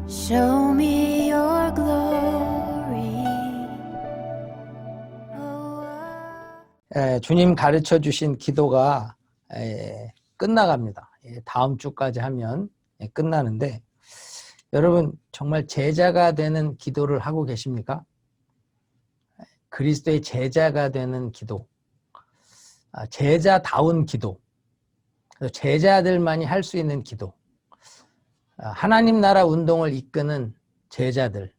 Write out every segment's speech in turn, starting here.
Show me your glory. 주님 가르쳐 주신 기도가 끝나갑니다. 다음 주까지 하면 끝나는데, 여러분 정말 제자가 되는 기도를 하고 계십니까? 그리스도의 제자가 되는 기도, 제자다운 기도, 제자들만이 할 수 있는 기도, 하나님 나라 운동을 이끄는 제자들,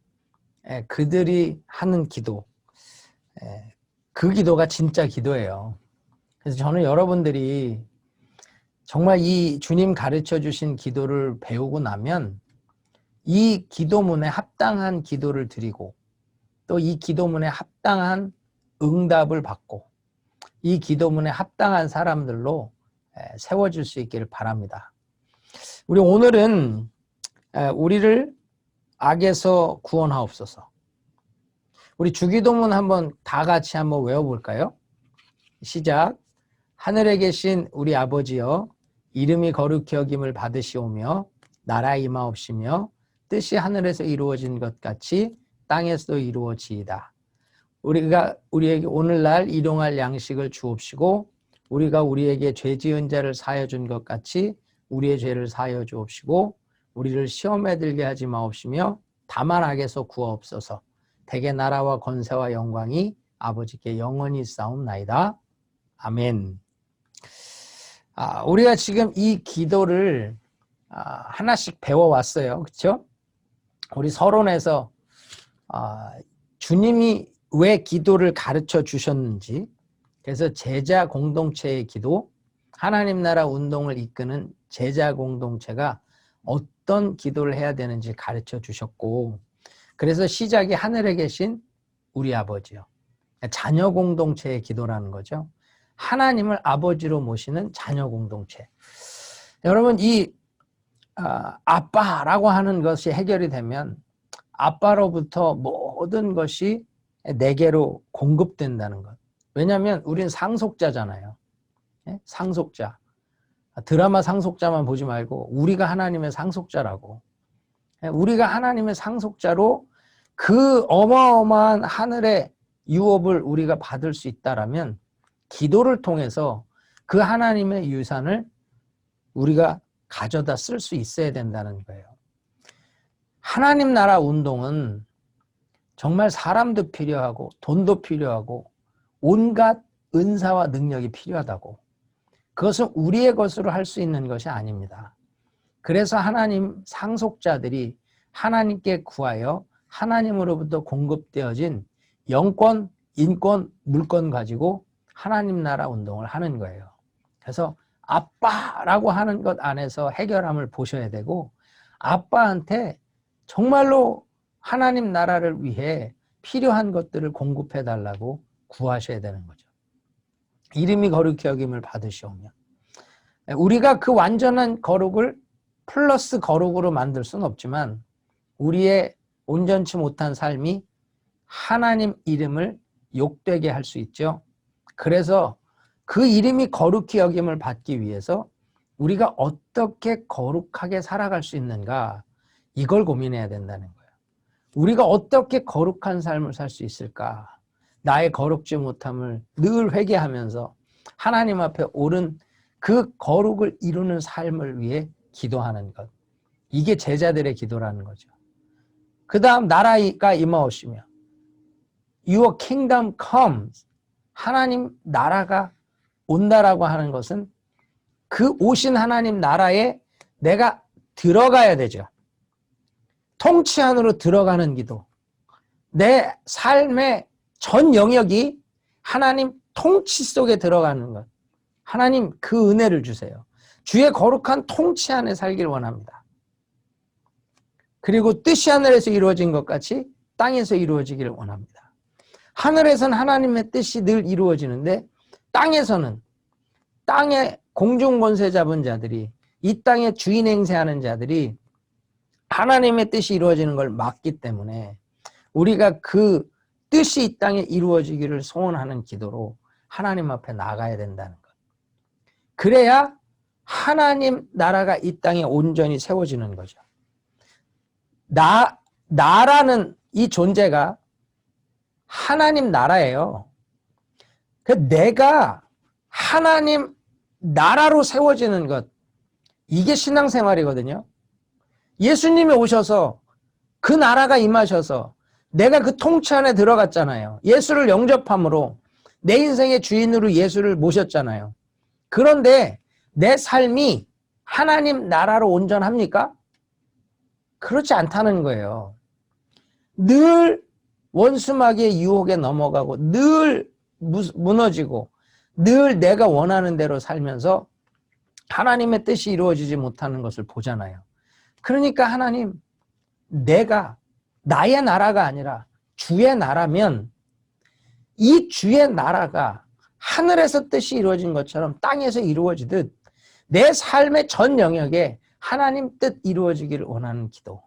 그들이 하는 기도, 그 기도가 진짜 기도예요. 그래서 저는 여러분들이 정말 이 주님 가르쳐 주신 기도를 배우고 나면 이 기도문에 합당한 기도를 드리고, 또 이 기도문에 합당한 응답을 받고, 이 기도문에 합당한 사람들로 세워질 수 있기를 바랍니다. 우리 오늘은 우리를 악에서 구원하옵소서. 우리 주기도문 한번 다 같이 한번 외워볼까요? 시작. 하늘에 계신 우리 아버지여, 이름이 거룩히 여김을 받으시오며 나라 임하옵시며 뜻이 하늘에서 이루어진 것 같이 땅에서도 이루어지이다. 우리가 우리에게 오늘날 일용할 양식을 주옵시고, 우리가 우리에게 죄 지은 자를 사하여 준 것 같이 우리의 죄를 사하여 주옵시고, 우리를 시험에 들게 하지 마옵시며 다만 악에서 구하옵소서. 대개 나라와 권세와 영광이 아버지께 영원히 있사옵나이다. 아멘. 우리가 지금 이 기도를 하나씩 배워왔어요. 그렇죠? 우리 서론에서 주님이 왜 기도를 가르쳐 주셨는지, 그래서 제자 공동체의 기도, 하나님 나라 운동을 이끄는 제자 공동체가 어떤 기도를 해야 되는지 가르쳐 주셨고, 그래서 시작이 하늘에 계신 우리 아버지요. 자녀 공동체의 기도라는 거죠. 하나님을 아버지로 모시는 자녀 공동체. 여러분, 이 아빠라고 하는 것이 해결이 되면 아빠로부터 모든 것이 내게로 공급된다는 것. 왜냐하면 우리는 상속자잖아요. 상속자. 드라마 상속자만 보지 말고 우리가 하나님의 상속자라고. 우리가 하나님의 상속자로 그 어마어마한 하늘의 유업을 우리가 받을 수 있다라면 기도를 통해서 그 하나님의 유산을 우리가 가져다 쓸 수 있어야 된다는 거예요. 하나님 나라 운동은 정말 사람도 필요하고 돈도 필요하고 온갖 은사와 능력이 필요하다고. 그것은 우리의 것으로 할 수 있는 것이 아닙니다. 그래서 하나님 상속자들이 하나님께 구하여 하나님으로부터 공급되어진 영권, 인권, 물권 가지고 하나님 나라 운동을 하는 거예요. 그래서 아빠라고 하는 것 안에서 해결함을 보셔야 되고, 아빠한테 정말로 하나님 나라를 위해 필요한 것들을 공급해 달라고 구하셔야 되는 거죠. 이름이 거룩히 여김을 받으시오며, 우리가 그 완전한 거룩을 플러스 거룩으로 만들 수는 없지만 우리의 온전치 못한 삶이 하나님 이름을 욕되게 할 수 있죠. 그래서 그 이름이 거룩히 여김을 받기 위해서 우리가 어떻게 거룩하게 살아갈 수 있는가, 이걸 고민해야 된다는 거예요. 우리가 어떻게 거룩한 삶을 살 수 있을까? 나의 거룩지 못함을 늘 회개하면서 하나님 앞에 옳은 그 거룩을 이루는 삶을 위해 기도하는 것. 이게 제자들의 기도라는 거죠. 그 다음 나라가 임하오시며, Your kingdom comes. 하나님 나라가 온다라고 하는 것은 그 오신 하나님 나라에 내가 들어가야 되죠. 통치 안으로 들어가는 기도. 내 삶의 전 영역이 하나님 통치 속에 들어가는 것. 하나님 그 은혜를 주세요. 주의 거룩한 통치 안에 살길 원합니다. 그리고 뜻이 하늘에서 이루어진 것 같이 땅에서 이루어지기를 원합니다. 하늘에서는 하나님의 뜻이 늘 이루어지는데, 땅에서는 땅의 공중권세 잡은 자들이, 이 땅에 주인 행세하는 자들이 하나님의 뜻이 이루어지는 걸 막기 때문에 우리가 그 뜻이 이 땅에 이루어지기를 소원하는 기도로 하나님 앞에 나가야 된다는 것. 그래야 하나님 나라가 이 땅에 온전히 세워지는 거죠. 나라는 이 존재가 하나님 나라예요. 내가 하나님 나라로 세워지는 것, 이게 신앙생활이거든요. 예수님이 오셔서 그 나라가 임하셔서 내가 그 통치 안에 들어갔잖아요. 예수를 영접함으로 내 인생의 주인으로 예수를 모셨잖아요. 그런데 내 삶이 하나님 나라로 온전합니까? 그렇지 않다는 거예요. 늘 원수마귀의 유혹에 넘어가고 늘 무너지고 늘 내가 원하는 대로 살면서 하나님의 뜻이 이루어지지 못하는 것을 보잖아요. 그러니까 하나님, 내가 나의 나라가 아니라 주의 나라면 이 주의 나라가 하늘에서 뜻이 이루어진 것처럼 땅에서 이루어지듯 내 삶의 전 영역에 하나님 뜻 이루어지기를 원하는 기도.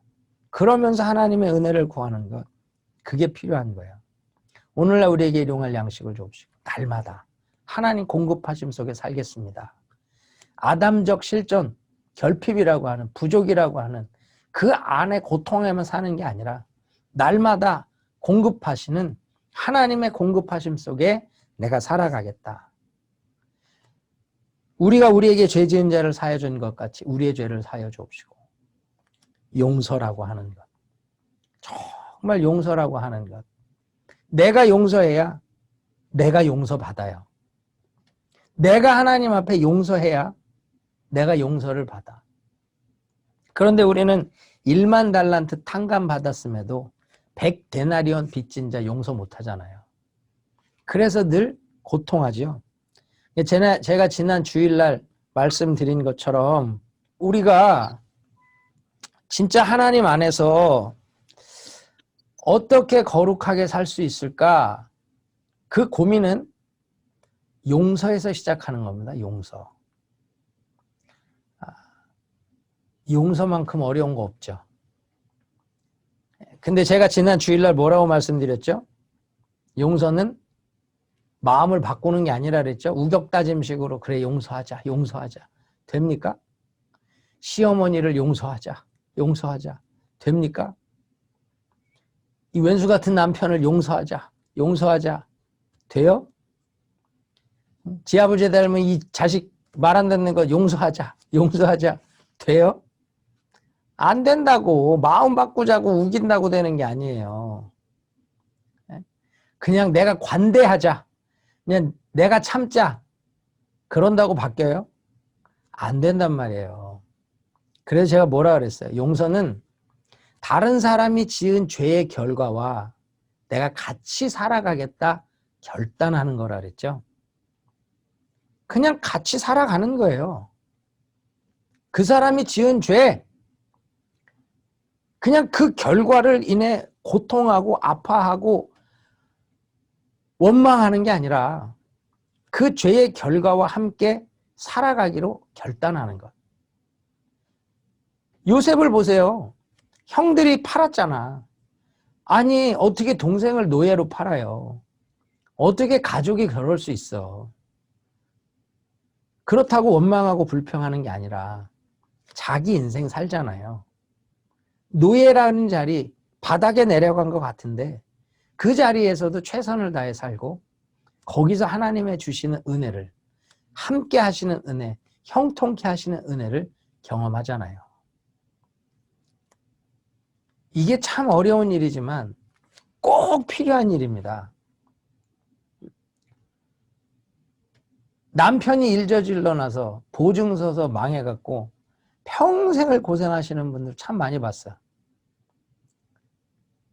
그러면서 하나님의 은혜를 구하는 것. 그게 필요한 거예요. 오늘날 우리에게 일용할 양식을 주옵시고 날마다 하나님 공급하심 속에 살겠습니다. 아담적 실존, 결핍이라고 하는, 부족이라고 하는 그 안에 고통에만 사는 게 아니라 날마다 공급하시는 하나님의 공급하심 속에 내가 살아가겠다. 우리가 우리에게 죄 지은 자를 사하여 준 것 같이 우리의 죄를 사하여 주옵시고 용서라고 하는 것. 정말 용서라고 하는 것. 내가 용서해야 내가 용서받아요. 내가 하나님 앞에 용서해야 내가 용서를 받아. 그런데 우리는 1만 달란트 탕감 받았음에도 100데나리온 빚진 자 용서 못하잖아요. 그래서 늘 고통하죠. 제가 지난 주일날 말씀드린 것처럼 우리가 진짜 하나님 안에서 어떻게 거룩하게 살 수 있을까? 그 고민은 용서에서 시작하는 겁니다. 용서. 용서만큼 어려운 거 없죠. 근데 제가 지난 주일날 뭐라고 말씀드렸죠? 용서는 마음을 바꾸는 게 아니라 그랬죠. 우격다짐식으로 그래 용서하자. 됩니까? 시어머니를 용서하자. 됩니까? 이 왼수 같은 남편을 용서하자. 돼요? 지 아버지 닮은 이 자식 말 안 듣는 거 용서하자. 돼요? 안 된다고. 마음 바꾸자고 우긴다고 되는 게 아니에요. 그냥 내가 관대하자. 그냥 내가 참자. 그런다고 바뀌어요? 안 된단 말이에요. 그래서 제가 뭐라 그랬어요? 용서는 다른 사람이 지은 죄의 결과와 내가 같이 살아가겠다 결단하는 거라 그랬죠. 그냥 같이 살아가는 거예요. 그 사람이 지은 죄, 그냥 그 결과를 인해 고통하고 아파하고 원망하는 게 아니라 그 죄의 결과와 함께 살아가기로 결단하는 것. 요셉을 보세요. 형들이 팔았잖아. 아니 어떻게 동생을 노예로 팔아요? 어떻게 가족이 그럴 수 있어? 그렇다고 원망하고 불평하는 게 아니라 자기 인생 살잖아요. 노예라는 자리 바닥에 내려간 것 같은데 그 자리에서도 최선을 다해 살고 거기서 하나님의 주시는 은혜를, 함께 하시는 은혜, 형통케 하시는 은혜를 경험하잖아요. 이게 참 어려운 일이지만 꼭 필요한 일입니다. 남편이 일 저질러 나서 보증 서서 망해갖고 평생을 고생하시는 분들 참 많이 봤어요.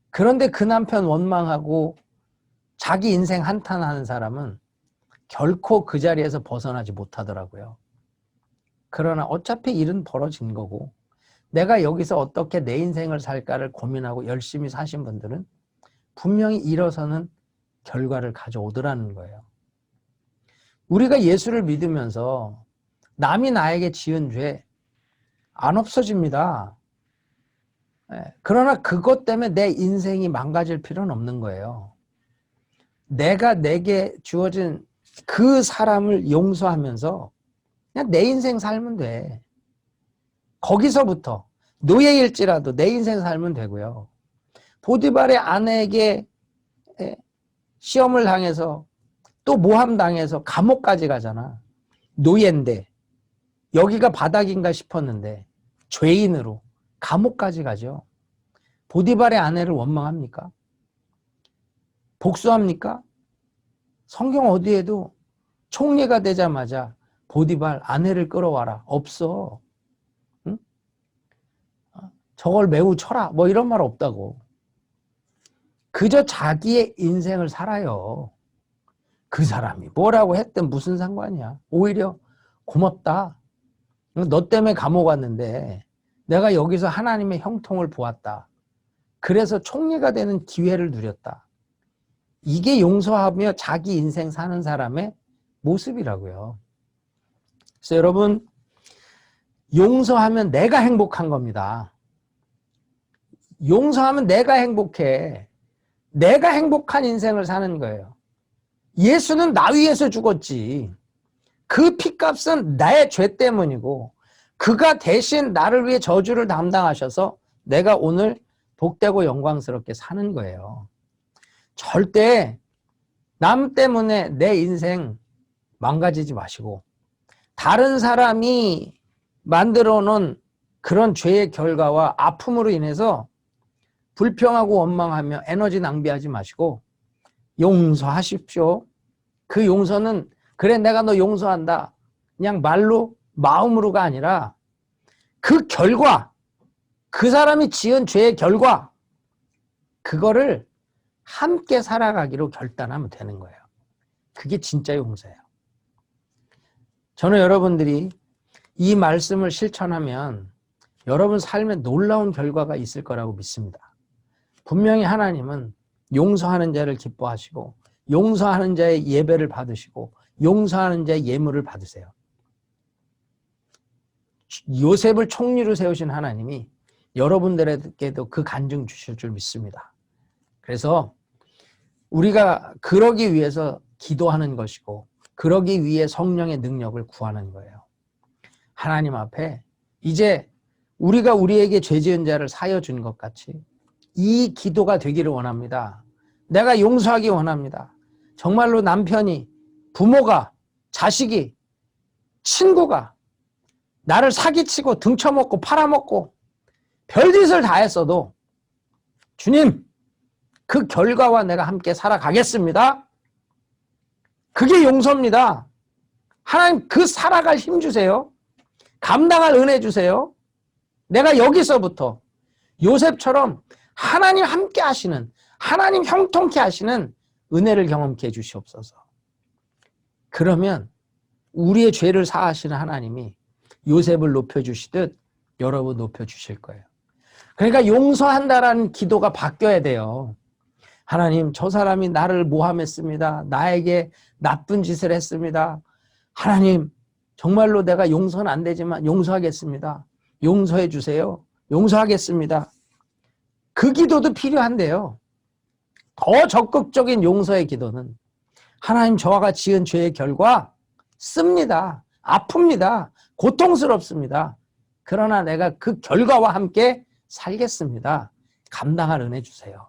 그런데 그 남편 원망하고 자기 인생 한탄하는 사람은 결코 그 자리에서 벗어나지 못하더라고요. 그러나 어차피 일은 벌어진 거고 내가 여기서 어떻게 내 인생을 살까를 고민하고 열심히 사신 분들은 분명히 일어서는 결과를 가져오더라는 거예요. 우리가 예수를 믿으면서 남이 나에게 지은 죄 안 없어집니다. 그러나 그것 때문에 내 인생이 망가질 필요는 없는 거예요. 내가 내게 주어진 그 사람을 용서하면서 그냥 내 인생 살면 돼. 거기서부터 노예일지라도 내 인생 살면 되고요. 보디발의 아내에게 시험을 당해서 또 모함당해서 감옥까지 가잖아. 노예인데 여기가 바닥인가 싶었는데 죄인으로 감옥까지 가죠. 보디발의 아내를 원망합니까? 복수합니까? 성경 어디에도 총리가 되자마자 보디발 아내를 끌어와라. 없어. 응? 저걸 매우 쳐라. 뭐 이런 말 없다고. 그저 자기의 인생을 살아요. 그 사람이 뭐라고 했든 무슨 상관이야. 오히려 고맙다. 너 때문에 감옥 왔는데 내가 여기서 하나님의 형통을 보았다. 그래서 총리가 되는 기회를 누렸다. 이게 용서하며 자기 인생 사는 사람의 모습이라고요. 그래서 여러분, 용서하면 내가 행복한 겁니다. 용서하면 내가 행복해. 내가 행복한 인생을 사는 거예요. 예수는 나 위해서 죽었지. 그 피값은 나의 죄 때문이고 그가 대신 나를 위해 저주를 담당하셔서 내가 오늘 복되고 영광스럽게 사는 거예요. 절대 남 때문에 내 인생 망가지지 마시고 다른 사람이 만들어 놓은 그런 죄의 결과와 아픔으로 인해서 불평하고 원망하며 에너지 낭비하지 마시고 용서하십시오. 그 용서는 그래 내가 너 용서한다. 그냥 말로 마음으로가 아니라 그 결과 그 사람이 지은 죄의 결과 그거를 함께 살아가기로 결단하면 되는 거예요. 그게 진짜 용서예요. 저는 여러분들이 이 말씀을 실천하면 여러분 삶에 놀라운 결과가 있을 거라고 믿습니다. 분명히 하나님은 용서하는 자를 기뻐하시고 용서하는 자의 예배를 받으시고 용서하는 자의 예물을 받으세요. 요셉을 총리로 세우신 하나님이 여러분들에게도 그 간증 주실 줄 믿습니다. 그래서 우리가 그러기 위해서 기도하는 것이고 그러기 위해 성령의 능력을 구하는 거예요. 하나님 앞에 이제 우리가 우리에게 죄 지은 자를 사여 준 것 같이 이 기도가 되기를 원합니다. 내가 용서하기 원합니다. 정말로 남편이, 부모가, 자식이, 친구가 나를 사기치고 등쳐먹고 팔아먹고 별짓을 다 했어도 주님, 그 결과와 내가 함께 살아가겠습니다. 그게 용서입니다. 하나님 그 살아갈 힘 주세요. 감당할 은혜 주세요. 내가 여기서부터 요셉처럼 하나님 함께 하시는, 하나님 형통케 하시는 은혜를 경험케 해주시옵소서. 그러면 우리의 죄를 사하시는 하나님이 요셉을 높여주시듯 여러분 높여주실 거예요. 그러니까 용서한다라는 기도가 바뀌어야 돼요. 하나님, 저 사람이 나를 모함했습니다. 나에게 나쁜 짓을 했습니다. 하나님, 정말로 내가 용서는 안 되지만 용서하겠습니다. 용서해 주세요. 용서하겠습니다. 그 기도도 필요한데요. 더 적극적인 용서의 기도는 하나님, 저와 지은 죄의 결과 씁니다. 아픕니다. 고통스럽습니다. 그러나 내가 그 결과와 함께 살겠습니다. 감당할 은혜 주세요.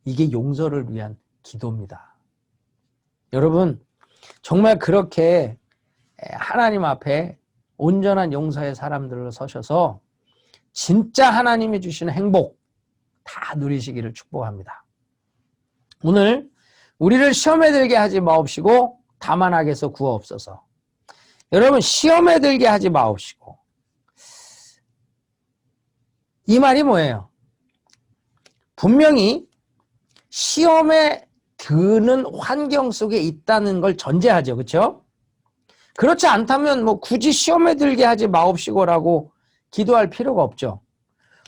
이게 용서를 위한 기도입니다. 여러분, 정말 그렇게 하나님 앞에 온전한 용서의 사람들로 서셔서 진짜 하나님이 주시는 행복 다 누리시기를 축복합니다. 오늘 우리를 시험에 들게 하지 마옵시고 다만 악에서 구하옵소서. 여러분, 시험에 들게 하지 마옵시고, 이 말이 뭐예요? 분명히 시험에 드는 환경 속에 있다는 걸 전제하죠. 그렇죠? 그렇지 않다면 뭐 굳이 시험에 들게 하지 마옵시고라고 기도할 필요가 없죠.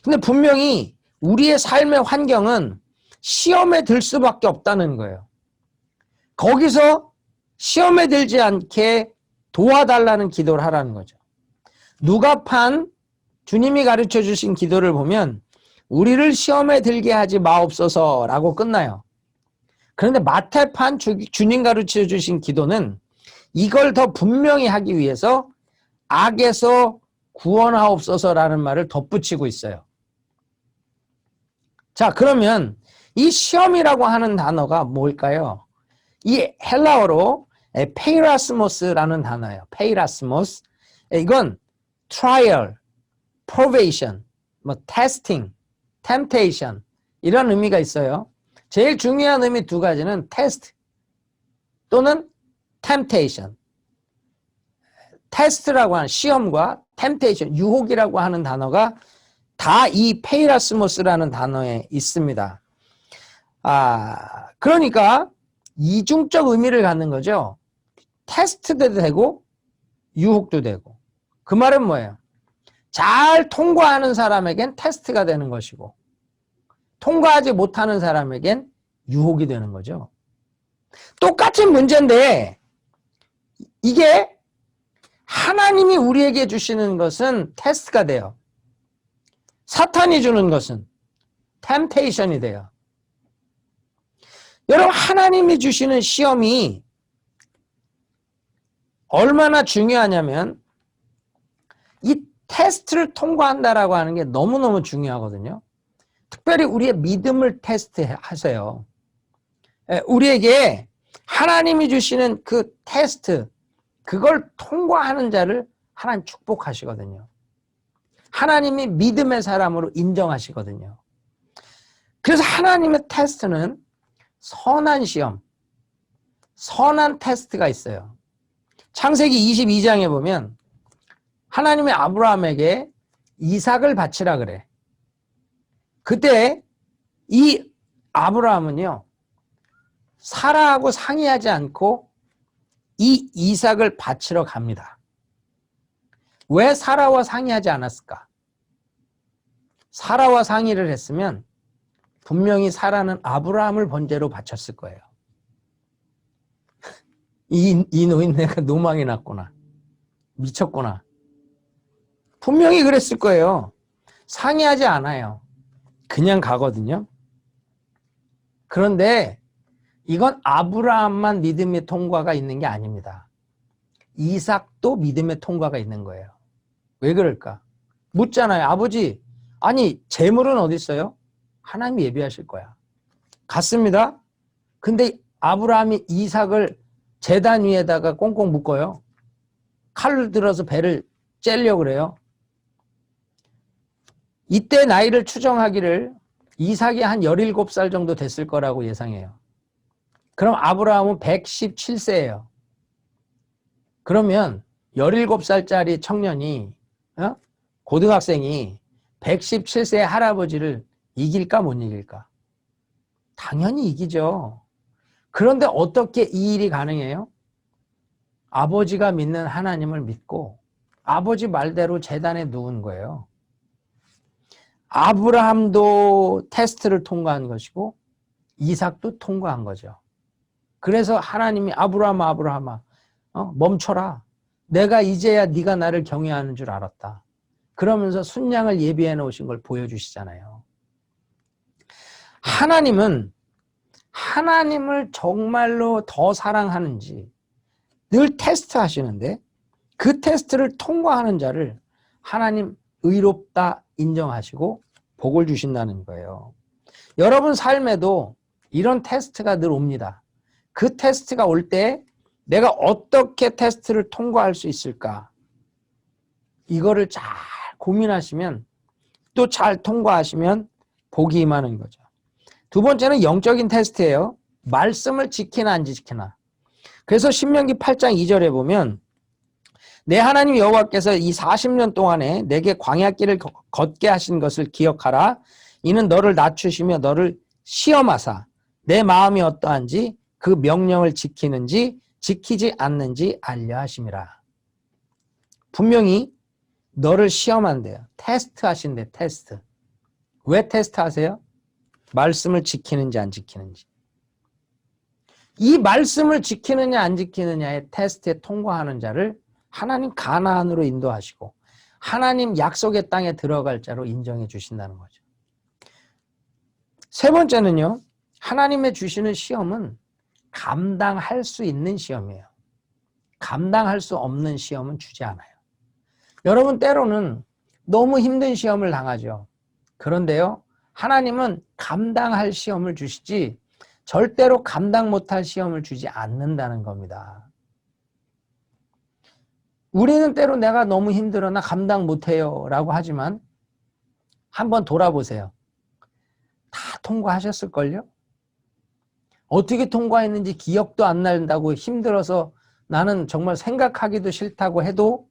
근데 분명히 우리의 삶의 환경은 시험에 들 수밖에 없다는 거예요. 거기서 시험에 들지 않게 도와달라는 기도를 하라는 거죠. 누가판 주님이 가르쳐 주신 기도를 보면 우리를 시험에 들게 하지 마옵소서라고 끝나요. 그런데 마태판 주님 가르쳐 주신 기도는 이걸 더 분명히 하기 위해서 악에서 구원하옵소서라는 말을 덧붙이고 있어요. 자, 그러면 이 시험이라고 하는 단어가 뭘까요? 이 헬라어로 페이라스모스라는 단어예요. 페이라스모스. 이건 trial, probation, testing, temptation 이런 의미가 있어요. 제일 중요한 의미 두 가지는 test 또는 temptation. 테스트라고 하는 시험과 temptation, 유혹이라고 하는 단어가 다 이 페이라스모스라는 단어에 있습니다. 그러니까 이중적 의미를 갖는 거죠. 테스트도 되고 유혹도 되고. 그 말은 뭐예요? 잘 통과하는 사람에겐 테스트가 되는 것이고 통과하지 못하는 사람에겐 유혹이 되는 거죠. 똑같은 문제인데 이게 하나님이 우리에게 주시는 것은 테스트가 돼요. 사탄이 주는 것은 템테이션이 돼요. 여러분, 하나님이 주시는 시험이 얼마나 중요하냐면 이 테스트를 통과한다라고 하는 게 너무너무 중요하거든요. 특별히 우리의 믿음을 테스트하세요. 우리에게 하나님이 주시는 그 테스트, 그걸 통과하는 자를 하나님 축복하시거든요. 하나님이 믿음의 사람으로 인정하시거든요. 그래서 하나님의 테스트는 선한 시험, 선한 테스트가 있어요. 창세기 22장에 보면 하나님이 아브라함에게 이삭을 바치라 그래. 그때 이 아브라함은요, 사라하고 상의하지 않고 이 이삭을 바치러 갑니다. 왜 사라와 상의하지 않았을까? 사라와 상의를 했으면 분명히 사라는 아브라함을 번제로 바쳤을 거예요. 이 노인네가 노망이 났구나. 미쳤구나. 분명히 그랬을 거예요. 상의하지 않아요. 그냥 가거든요. 그런데 이건 아브라함만 믿음의 통과가 있는 게 아닙니다. 이삭도 믿음의 통과가 있는 거예요. 왜 그럴까? 묻잖아요. 아버지, 아니 재물은 어디 있어요? 하나님이 예비하실 거야. 갔습니다. 근데 아브라함이 이삭을 제단 위에다가 꽁꽁 묶어요. 칼을 들어서 배를 째려고 그래요. 이때 나이를 추정하기를 이삭이 한 17살 정도 됐을 거라고 예상해요. 그럼 아브라함은 117세예요. 그러면 17살짜리 청년이 고등학생이 117세의 할아버지를 이길까 못 이길까? 당연히 이기죠. 그런데 어떻게 이 일이 가능해요? 아버지가 믿는 하나님을 믿고 아버지 말대로 제단에 누운 거예요. 아브라함도 테스트를 통과한 것이고 이삭도 통과한 거죠. 그래서 하나님이 아브라함아 멈춰라. 내가 이제야 네가 나를 경외하는 줄 알았다. 그러면서 순양을 예비해 놓으신 걸 보여주시잖아요. 하나님은 하나님을 정말로 더 사랑하는지 늘 테스트 하시는데 그 테스트를 통과하는 자를 하나님 의롭다 인정하시고 복을 주신다는 거예요. 여러분 삶에도 이런 테스트가 늘 옵니다. 그 테스트가 올 때 내가 어떻게 테스트를 통과할 수 있을까? 이거를 잘 고민하시면 또 잘 통과하시면 복이 임하는 거죠. 두 번째는 영적인 테스트예요. 말씀을 지키나 안 지키나. 그래서 신명기 8장 2절에 보면 내 하나님 여호와께서 이 40년 동안에 내게 광야길을 걷게 하신 것을 기억하라. 이는 너를 낮추시며 너를 시험하사 내 마음이 어떠한지 그 명령을 지키는지 지키지 않는지 알려 하심이라. 분명히 너를 시험한대요. 테스트 하신대. 테스트. 왜 테스트 하세요? 말씀을 지키는지 안 지키는지. 이 말씀을 지키느냐 안 지키느냐의 테스트에 통과하는 자를 하나님 가나안으로 인도하시고 하나님 약속의 땅에 들어갈 자로 인정해 주신다는 거죠. 세 번째는요. 하나님의 주시는 시험은 감당할 수 있는 시험이에요. 감당할 수 없는 시험은 주지 않아요. 여러분 때로는 너무 힘든 시험을 당하죠. 그런데요, 하나님은 감당할 시험을 주시지 절대로 감당 못할 시험을 주지 않는다는 겁니다. 우리는 때로 내가 너무 힘들어 나 감당 못해요 라고 하지만 한번 돌아보세요. 다 통과하셨을걸요? 어떻게 통과했는지 기억도 안 난다고 힘들어서 나는 정말 생각하기도 싫다고 해도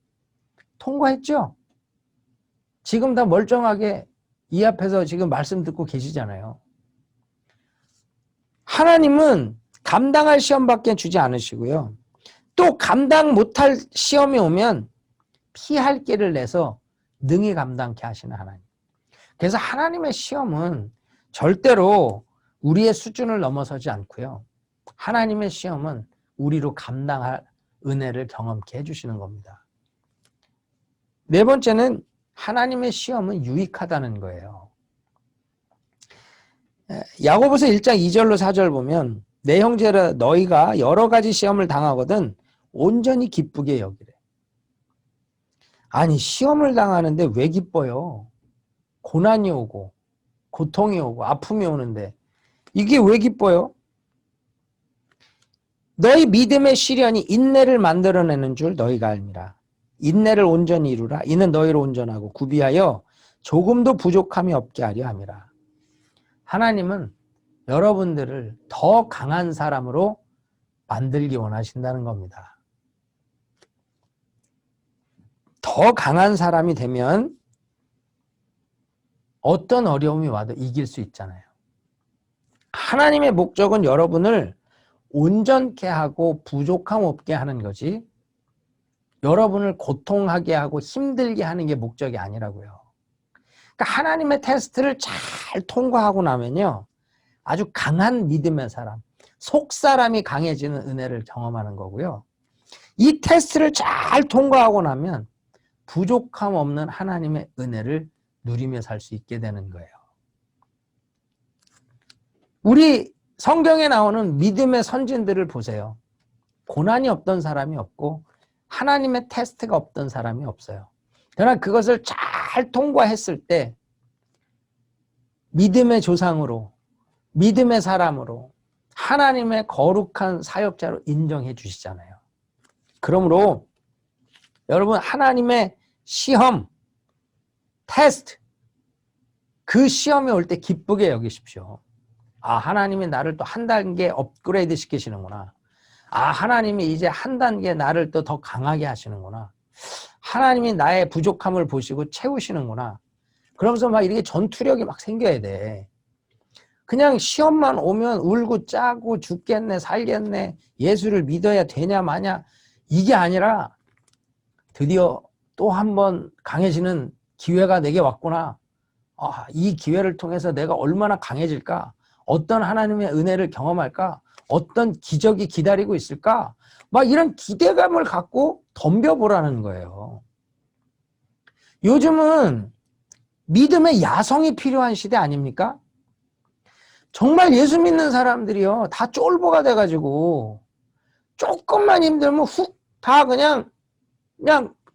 통과했죠? 지금 다 멀쩡하게 이 앞에서 지금 말씀 듣고 계시잖아요. 하나님은 감당할 시험밖에 주지 않으시고요. 또 감당 못할 시험이 오면 피할 길을 내서 능히 감당케 하시는 하나님. 그래서 하나님의 시험은 절대로 우리의 수준을 넘어서지 않고요. 하나님의 시험은 우리로 감당할 은혜를 경험케 해주시는 겁니다. 네 번째는 하나님의 시험은 유익하다는 거예요. 야고보서 1장 2절로 4절 보면 내 형제라 너희가 여러 가지 시험을 당하거든 온전히 기쁘게 여기래. 아니 시험을 당하는데 왜 기뻐요? 고난이 오고 고통이 오고 아픔이 오는데 이게 왜 기뻐요? 너희 믿음의 시련이 인내를 만들어내는 줄 너희가 알미라. 인내를 온전히 이루라. 이는 너희를 온전하고 구비하여 조금도 부족함이 없게 하려 함이라. 하나님은 여러분들을 더 강한 사람으로 만들기 원하신다는 겁니다. 더 강한 사람이 되면 어떤 어려움이 와도 이길 수 있잖아요. 하나님의 목적은 여러분을 온전케 하고 부족함 없게 하는 거지 여러분을 고통하게 하고 힘들게 하는 게 목적이 아니라고요. 그러니까 하나님의 테스트를 잘 통과하고 나면요. 아주 강한 믿음의 사람, 속사람이 강해지는 은혜를 경험하는 거고요. 이 테스트를 잘 통과하고 나면 부족함 없는 하나님의 은혜를 누리며 살 수 있게 되는 거예요. 우리 성경에 나오는 믿음의 선진들을 보세요. 고난이 없던 사람이 없고 하나님의 테스트가 없던 사람이 없어요. 그러나 그것을 잘 통과했을 때 믿음의 조상으로, 믿음의 사람으로 하나님의 거룩한 사역자로 인정해 주시잖아요. 그러므로 여러분 하나님의 시험, 테스트, 그 시험이 올 때 기쁘게 여기십시오. 아, 하나님이 나를 또 한 단계 업그레이드 시키시는구나. 아, 하나님이 이제 한 단계 나를 또 더 강하게 하시는구나. 하나님이 나의 부족함을 보시고 채우시는구나. 그러면서 막 이렇게 전투력이 막 생겨야 돼. 그냥 시험만 오면 울고 짜고 죽겠네, 살겠네, 예수를 믿어야 되냐 마냐 이게 아니라 드디어 또 한 번 강해지는 기회가 내게 왔구나. 아, 이 기회를 통해서 내가 얼마나 강해질까? 어떤 하나님의 은혜를 경험할까? 어떤 기적이 기다리고 있을까? 막 이런 기대감을 갖고 덤벼보라는 거예요. 요즘은 믿음의 야성이 필요한 시대 아닙니까? 정말 예수 믿는 사람들이요. 다 쫄보가 돼가지고 조금만 힘들면 훅 다 그냥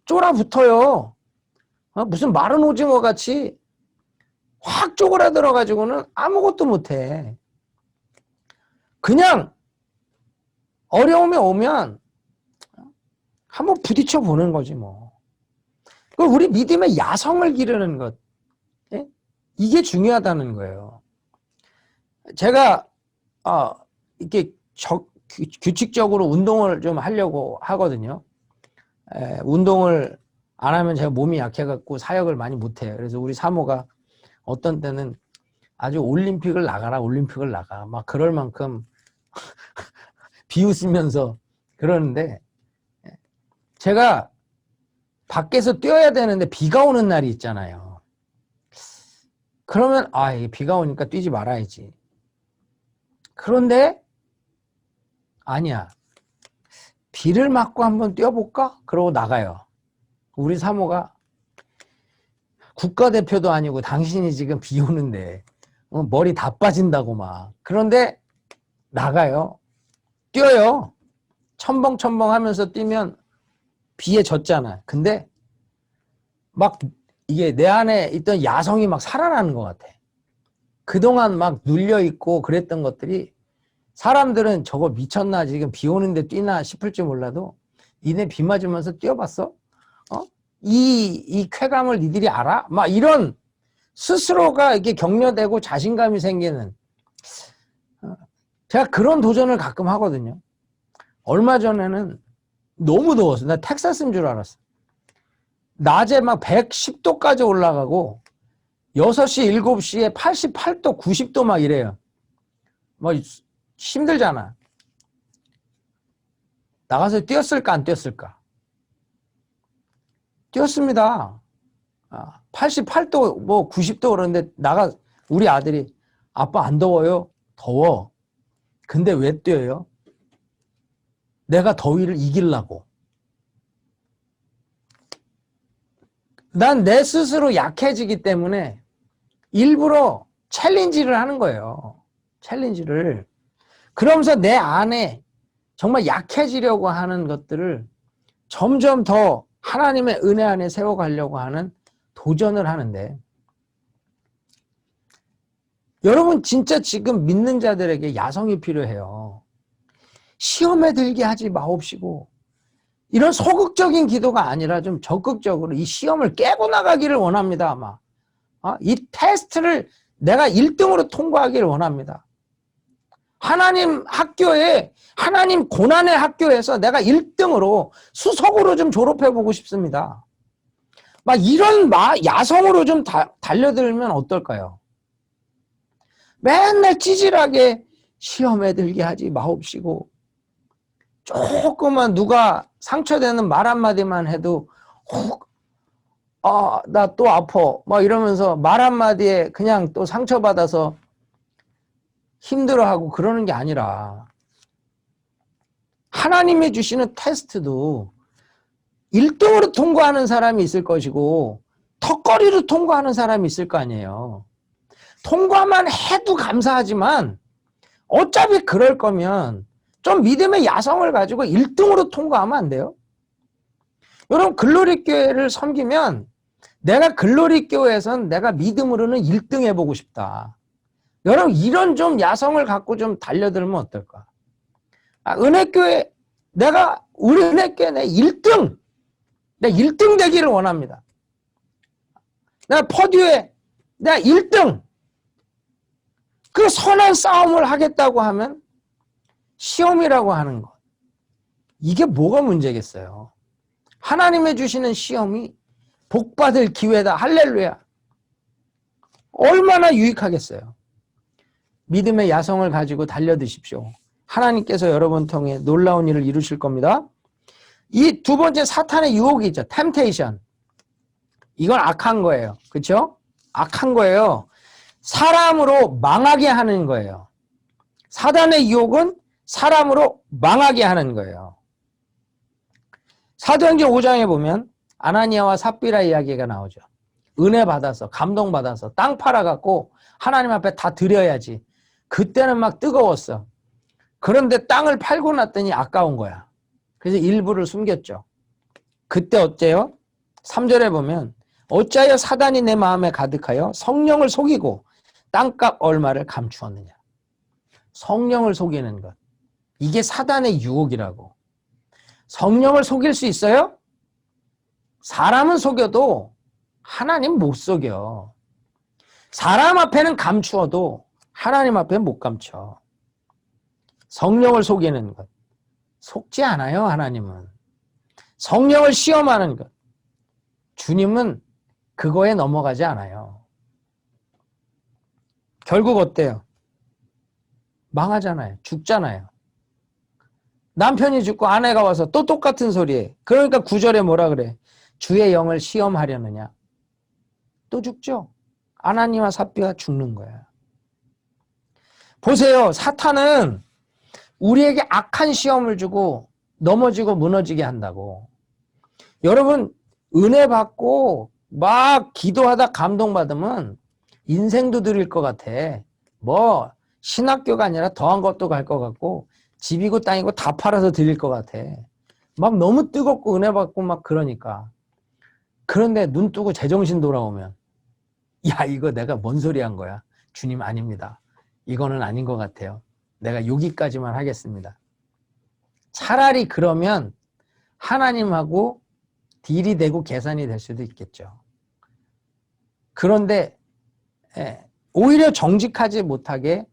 쫄아붙어요. 무슨 마른 오징어 같이 확 쪼그라들어가지고는 아무것도 못해. 그냥 어려움이 오면 한번 부딪혀 보는 거지 뭐. 우리 믿음의 야성을 기르는 것, 이게 중요하다는 거예요. 제가 이렇게 규칙적으로 운동을 좀 하려고 하거든요. 운동을 안 하면 제가 몸이 약해갖고 사역을 많이 못해요. 그래서 우리 사모가 어떤 때는 아주 올림픽을 나가라, 올림픽을 나가. 막 그럴 만큼 비웃으면서 그러는데 제가 밖에서 뛰어야 되는데 비가 오는 날이 있잖아요. 그러면 이게 비가 오니까 뛰지 말아야지. 그런데 아니야. 비를 맞고 한번 뛰어볼까? 그러고 나가요. 우리 사모가 국가대표도 아니고 당신이 지금 비 오는데 머리 다 빠진다고 막. 그런데 나가요. 뛰어요. 첨벙첨벙 하면서 뛰면 비에 젖잖아. 근데 막 이게 내 안에 있던 야성이 막 살아나는 것 같아. 그동안 막 눌려있고 그랬던 것들이 사람들은 저거 미쳤나 지금 비 오는데 뛰나 싶을지 몰라도 니네 비 맞으면서 뛰어봤어? 이 쾌감을 니들이 알아? 막 이런 스스로가 이렇게 격려되고 자신감이 생기는 제가 그런 도전을 가끔 하거든요. 얼마 전에는 너무 더웠어. 나 텍사스인 줄 알았어. 낮에 막 110도까지 올라가고 6시, 7시에 88도, 90도 막 이래요. 뭐 힘들잖아. 나가서 뛰었을까 안 뛰었을까? 뛰었습니다. 88도 뭐 90도 그러는데 우리 아들이 아빠 안 더워요? 더워. 근데 왜 뛰어요? 내가 더위를 이기려고. 난 내 스스로 약해지기 때문에 일부러 챌린지를 하는 거예요. 챌린지를. 그러면서 내 안에 정말 약해지려고 하는 것들을 점점 더 하나님의 은혜 안에 세워가려고 하는 도전을 하는데 여러분 진짜 지금 믿는 자들에게 야성이 필요해요. 시험에 들게 하지 마옵시고 이런 소극적인 기도가 아니라 좀 적극적으로 이 시험을 깨고 나가기를 원합니다. 아마 이 테스트를 내가 1등으로 통과하기를 원합니다. 하나님 학교에 하나님 고난의 학교에서 내가 1등으로 수석으로 좀 졸업해보고 싶습니다. 막 이런 야성으로 좀 달려들면 어떨까요? 맨날 찌질하게 시험에 들게 하지 마옵시고 조금만 누가 상처되는 말 한마디만 해도 나 또 아파 막 이러면서 말 한마디에 그냥 또 상처받아서 힘들어하고 그러는 게 아니라 하나님이 주시는 테스트도 1등으로 통과하는 사람이 있을 것이고 턱걸이로 통과하는 사람이 있을 거 아니에요. 통과만 해도 감사하지만 어차피 그럴 거면 좀 믿음의 야성을 가지고 1등으로 통과하면 안 돼요? 여러분 글로리교회를 섬기면 내가 글로리교회에선 내가 믿음으로는 1등 해보고 싶다. 여러분 이런 좀 야성을 갖고 좀 달려들면 어떨까? 은혜교회 우리 은혜교회 내 1등 내가 1등 되기를 원합니다. 내가 퍼듀에 내가 1등 그 선한 싸움을 하겠다고 하면 시험이라고 하는 것 이게 뭐가 문제겠어요? 하나님의 주시는 시험이 복받을 기회다. 할렐루야. 얼마나 유익하겠어요? 믿음의 야성을 가지고 달려드십시오. 하나님께서 여러분 통해 놀라운 일을 이루실 겁니다. 이 두 번째 사탄의 유혹이 있죠. 템테이션. 이건 악한 거예요. 그렇죠? 악한 거예요. 사람으로 망하게 하는 거예요. 사단의 유혹은 사람으로 망하게 하는 거예요. 사도행전 5장에 보면 아나니아와 삽비라 이야기가 나오죠. 은혜 받아서 감동 받아서 땅 팔아갖고 하나님 앞에 다 드려야지. 그때는 막 뜨거웠어. 그런데 땅을 팔고 났더니 아까운 거야. 그래서 일부를 숨겼죠. 그때 어째요? 3절에 보면 어찌하여 사단이 내 마음에 가득하여 성령을 속이고 땅값 얼마를 감추었느냐. 성령을 속이는 것. 이게 사단의 유혹이라고. 성령을 속일 수 있어요? 사람은 속여도 하나님 못 속여. 사람 앞에는 감추어도 하나님 앞에는 못 감춰. 성령을 속이는 것. 속지 않아요, 하나님은. 성령을 시험하는 것. 주님은 그거에 넘어가지 않아요. 결국 어때요? 망하잖아요. 죽잖아요. 남편이 죽고 아내가 와서 또 똑같은 소리에. 그러니까 9절에 뭐라 그래? 주의 영을 시험하려느냐. 또 죽죠. 아나니와 삽비가 죽는 거야. 보세요. 사탄은 우리에게 악한 시험을 주고 넘어지고 무너지게 한다고. 여러분 은혜 받고 막 기도하다 감동받으면 인생도 드릴 것 같아. 뭐 신학교가 아니라 더한 것도 갈 것 같고 집이고 땅이고 다 팔아서 드릴 것 같아. 막 너무 뜨겁고 은혜 받고 막 그러니까. 그런데 눈 뜨고 제정신 돌아오면 야, 이거 내가 뭔 소리 한 거야? 주님 아닙니다. 이거는 아닌 것 같아요. 내가 여기까지만 하겠습니다. 차라리 그러면 하나님하고 딜이 되고 계산이 될 수도 있겠죠. 그런데 오히려 정직하지 못하게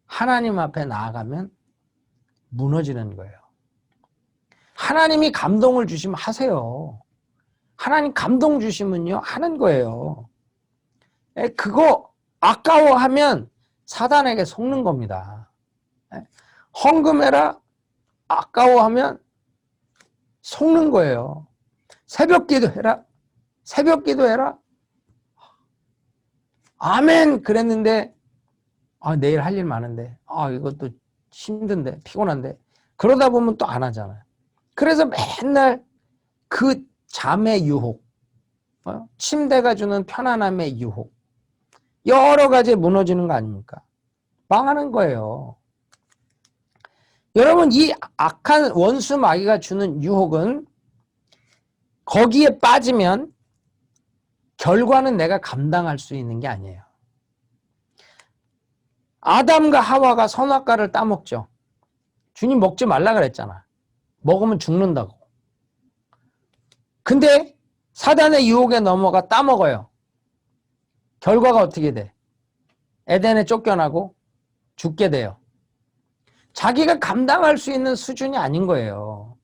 하나님 앞에 나아가면 무너지는 거예요. 하나님이 감동을 주시면 하세요. 하나님 감동 주시면요 하는 거예요. 그거 아까워하면 사단에게 속는 겁니다. 헌금해라 아까워하면 속는 거예요. 새벽 기도해라. 새벽 기도해라. 아멘 그랬는데 내일 할 일 많은데 이것도 힘든데 피곤한데 그러다 보면 또 안 하잖아요. 그래서 맨날 그 잠의 유혹, 침대가 주는 편안함의 유혹 여러 가지 무너지는 거 아닙니까? 망하는 거예요. 여러분 이 악한 원수 마귀가 주는 유혹은 거기에 빠지면 결과는 내가 감당할 수 있는 게 아니에요. 아담과 하와가 선악과를 따먹죠. 주님 먹지 말라 그랬잖아. 먹으면 죽는다고. 근데 사단의 유혹에 넘어가 따먹어요. 결과가 어떻게 돼? 에덴에 쫓겨나고 죽게 돼요. 자기가 감당할 수 있는 수준이 아닌 거예요.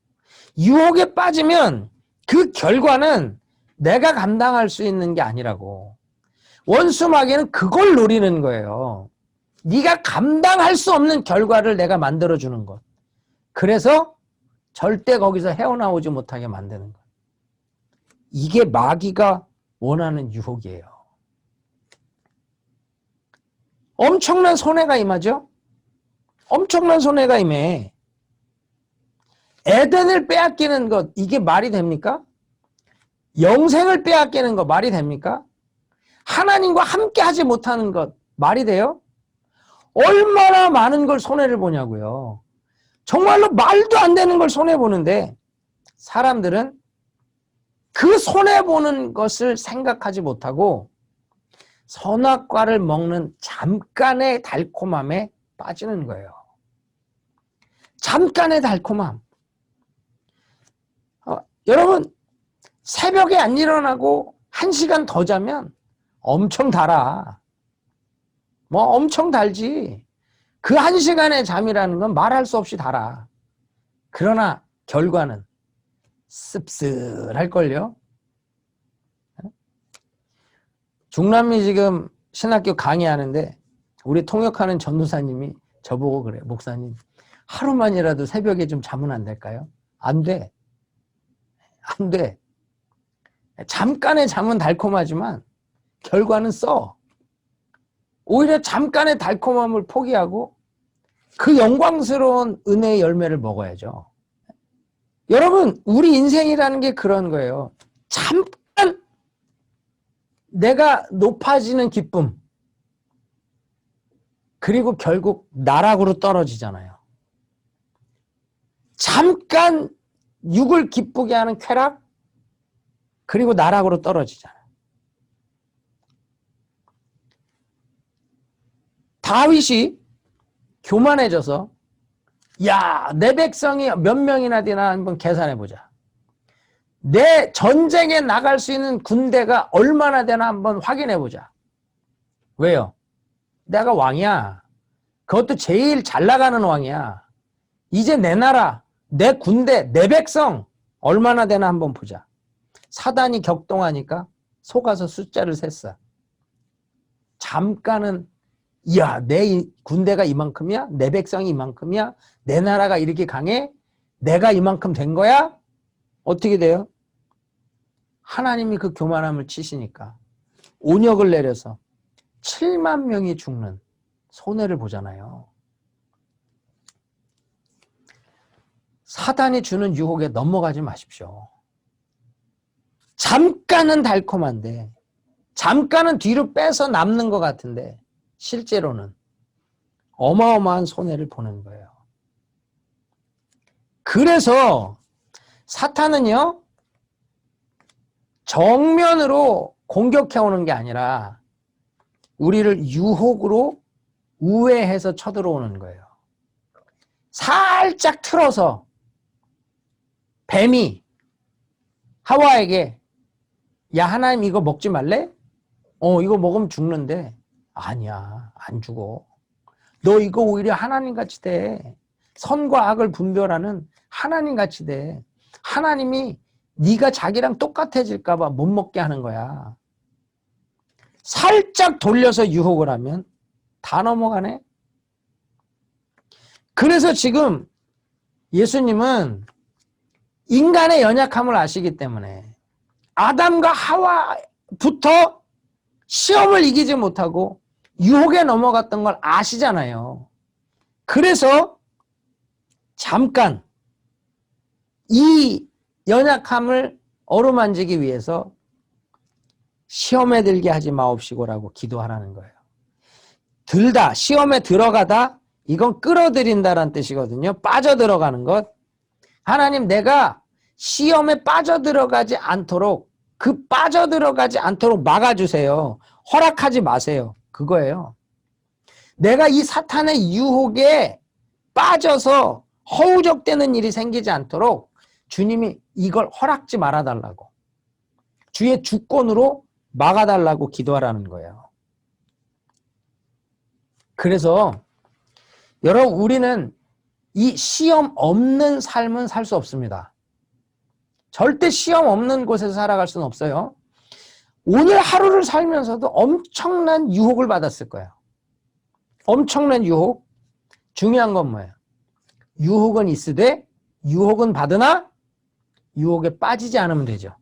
유혹에 빠지면 그 결과는 내가 감당할 수 있는 게 아니라고. 원수 마귀는 그걸 노리는 거예요. 네가 감당할 수 없는 결과를 내가 만들어주는 것. 그래서 절대 거기서 헤어나오지 못하게 만드는 것. 이게 마귀가 원하는 유혹이에요. 엄청난 손해가 임하죠? 엄청난 손해가 임해. 에덴을 빼앗기는 것, 이게 말이 됩니까? 영생을 빼앗기는 것, 말이 됩니까? 하나님과 함께 하지 못하는 것, 말이 돼요? 얼마나 많은 걸 손해를 보냐고요. 정말로 말도 안 되는 걸 손해보는데 사람들은 그 손해보는 것을 생각하지 못하고 선악과를 먹는 잠깐의 달콤함에 빠지는 거예요. 잠깐의 달콤함. 여러분 새벽에 안 일어나고 1시간 더 자면 엄청 달아. 뭐 엄청 달지. 그 1시간의 잠이라는 건 말할 수 없이 달아. 그러나 결과는 씁쓸할걸요. 중남미 지금 신학교 강의하는데 우리 통역하는 전도사님이 저보고 그래요. 목사님 하루만이라도 새벽에 좀 자면 안 될까요? 안 돼. 안 돼. 잠깐의 잠은 달콤하지만 결과는 써. 오히려 잠깐의 달콤함을 포기하고 그 영광스러운 은혜의 열매를 먹어야죠. 여러분 우리 인생이라는 게 그런 거예요. 잠깐 내가 높아지는 기쁨 그리고 결국 나락으로 떨어지잖아요. 잠깐 육을 기쁘게 하는 쾌락 그리고 나락으로 떨어지잖아요. 다윗이 교만해져서 내 백성이 몇 명이나 되나 한번 계산해보자. 내 전쟁에 나갈 수 있는 군대가 얼마나 되나 한번 확인해보자. 왜요? 내가 왕이야. 그것도 제일 잘 나가는 왕이야. 이제 내 나라, 내 군대, 내 백성 얼마나 되나 한번 보자. 사단이 격동하니까 속아서 숫자를 셌어. 잠깐은 내 군대가 이만큼이야? 내 백성이 이만큼이야? 내 나라가 이렇게 강해? 내가 이만큼 된 거야? 어떻게 돼요? 하나님이 그 교만함을 치시니까 온역을 내려서 7만 명이 죽는 손해를 보잖아요. 사단이 주는 유혹에 넘어가지 마십시오. 잠깐은 달콤한데 잠깐은 뒤로 빼서 남는 것 같은데 실제로는 어마어마한 손해를 보는 거예요. 그래서 사탄은요 정면으로 공격해 오는 게 아니라 우리를 유혹으로 우회해서 쳐들어오는 거예요. 살짝 틀어서 뱀이 하와에게 야, 하나님 이거 먹지 말래? 이거 먹으면 죽는데. 아니야, 안 죽어. 너 이거 오히려 하나님 같이 돼. 선과 악을 분별하는 하나님 같이 돼. 하나님이 네가 자기랑 똑같아질까 봐 못 먹게 하는 거야. 살짝 돌려서 유혹을 하면 다 넘어가네. 그래서 지금 예수님은 인간의 연약함을 아시기 때문에 아담과 하와부터 시험을 이기지 못하고 유혹에 넘어갔던 걸 아시잖아요. 그래서 잠깐 이 연약함을 어루만지기 위해서 시험에 들게 하지 마옵시고라고 기도하라는 거예요. 들다, 시험에 들어가다, 이건 끌어들인다라는 뜻이거든요. 빠져들어가는 것. 하나님, 내가 시험에 빠져들어가지 않도록, 빠져들어가지 않도록 막아주세요. 허락하지 마세요. 그거예요. 내가 이 사탄의 유혹에 빠져서 허우적대는 일이 생기지 않도록 주님이 이걸 허락지 말아달라고, 주의 주권으로 막아달라고 기도하라는 거예요. 그래서 여러분, 우리는 이 시험 없는 삶은 살 수 없습니다. 절대 시험 없는 곳에서 살아갈 수는 없어요. 오늘 하루를 살면서도 엄청난 유혹을 받았을 거예요. 엄청난 유혹. 중요한 건 뭐예요? 유혹은 있으되 유혹은 받으나 유혹에 빠지지 않으면 되죠.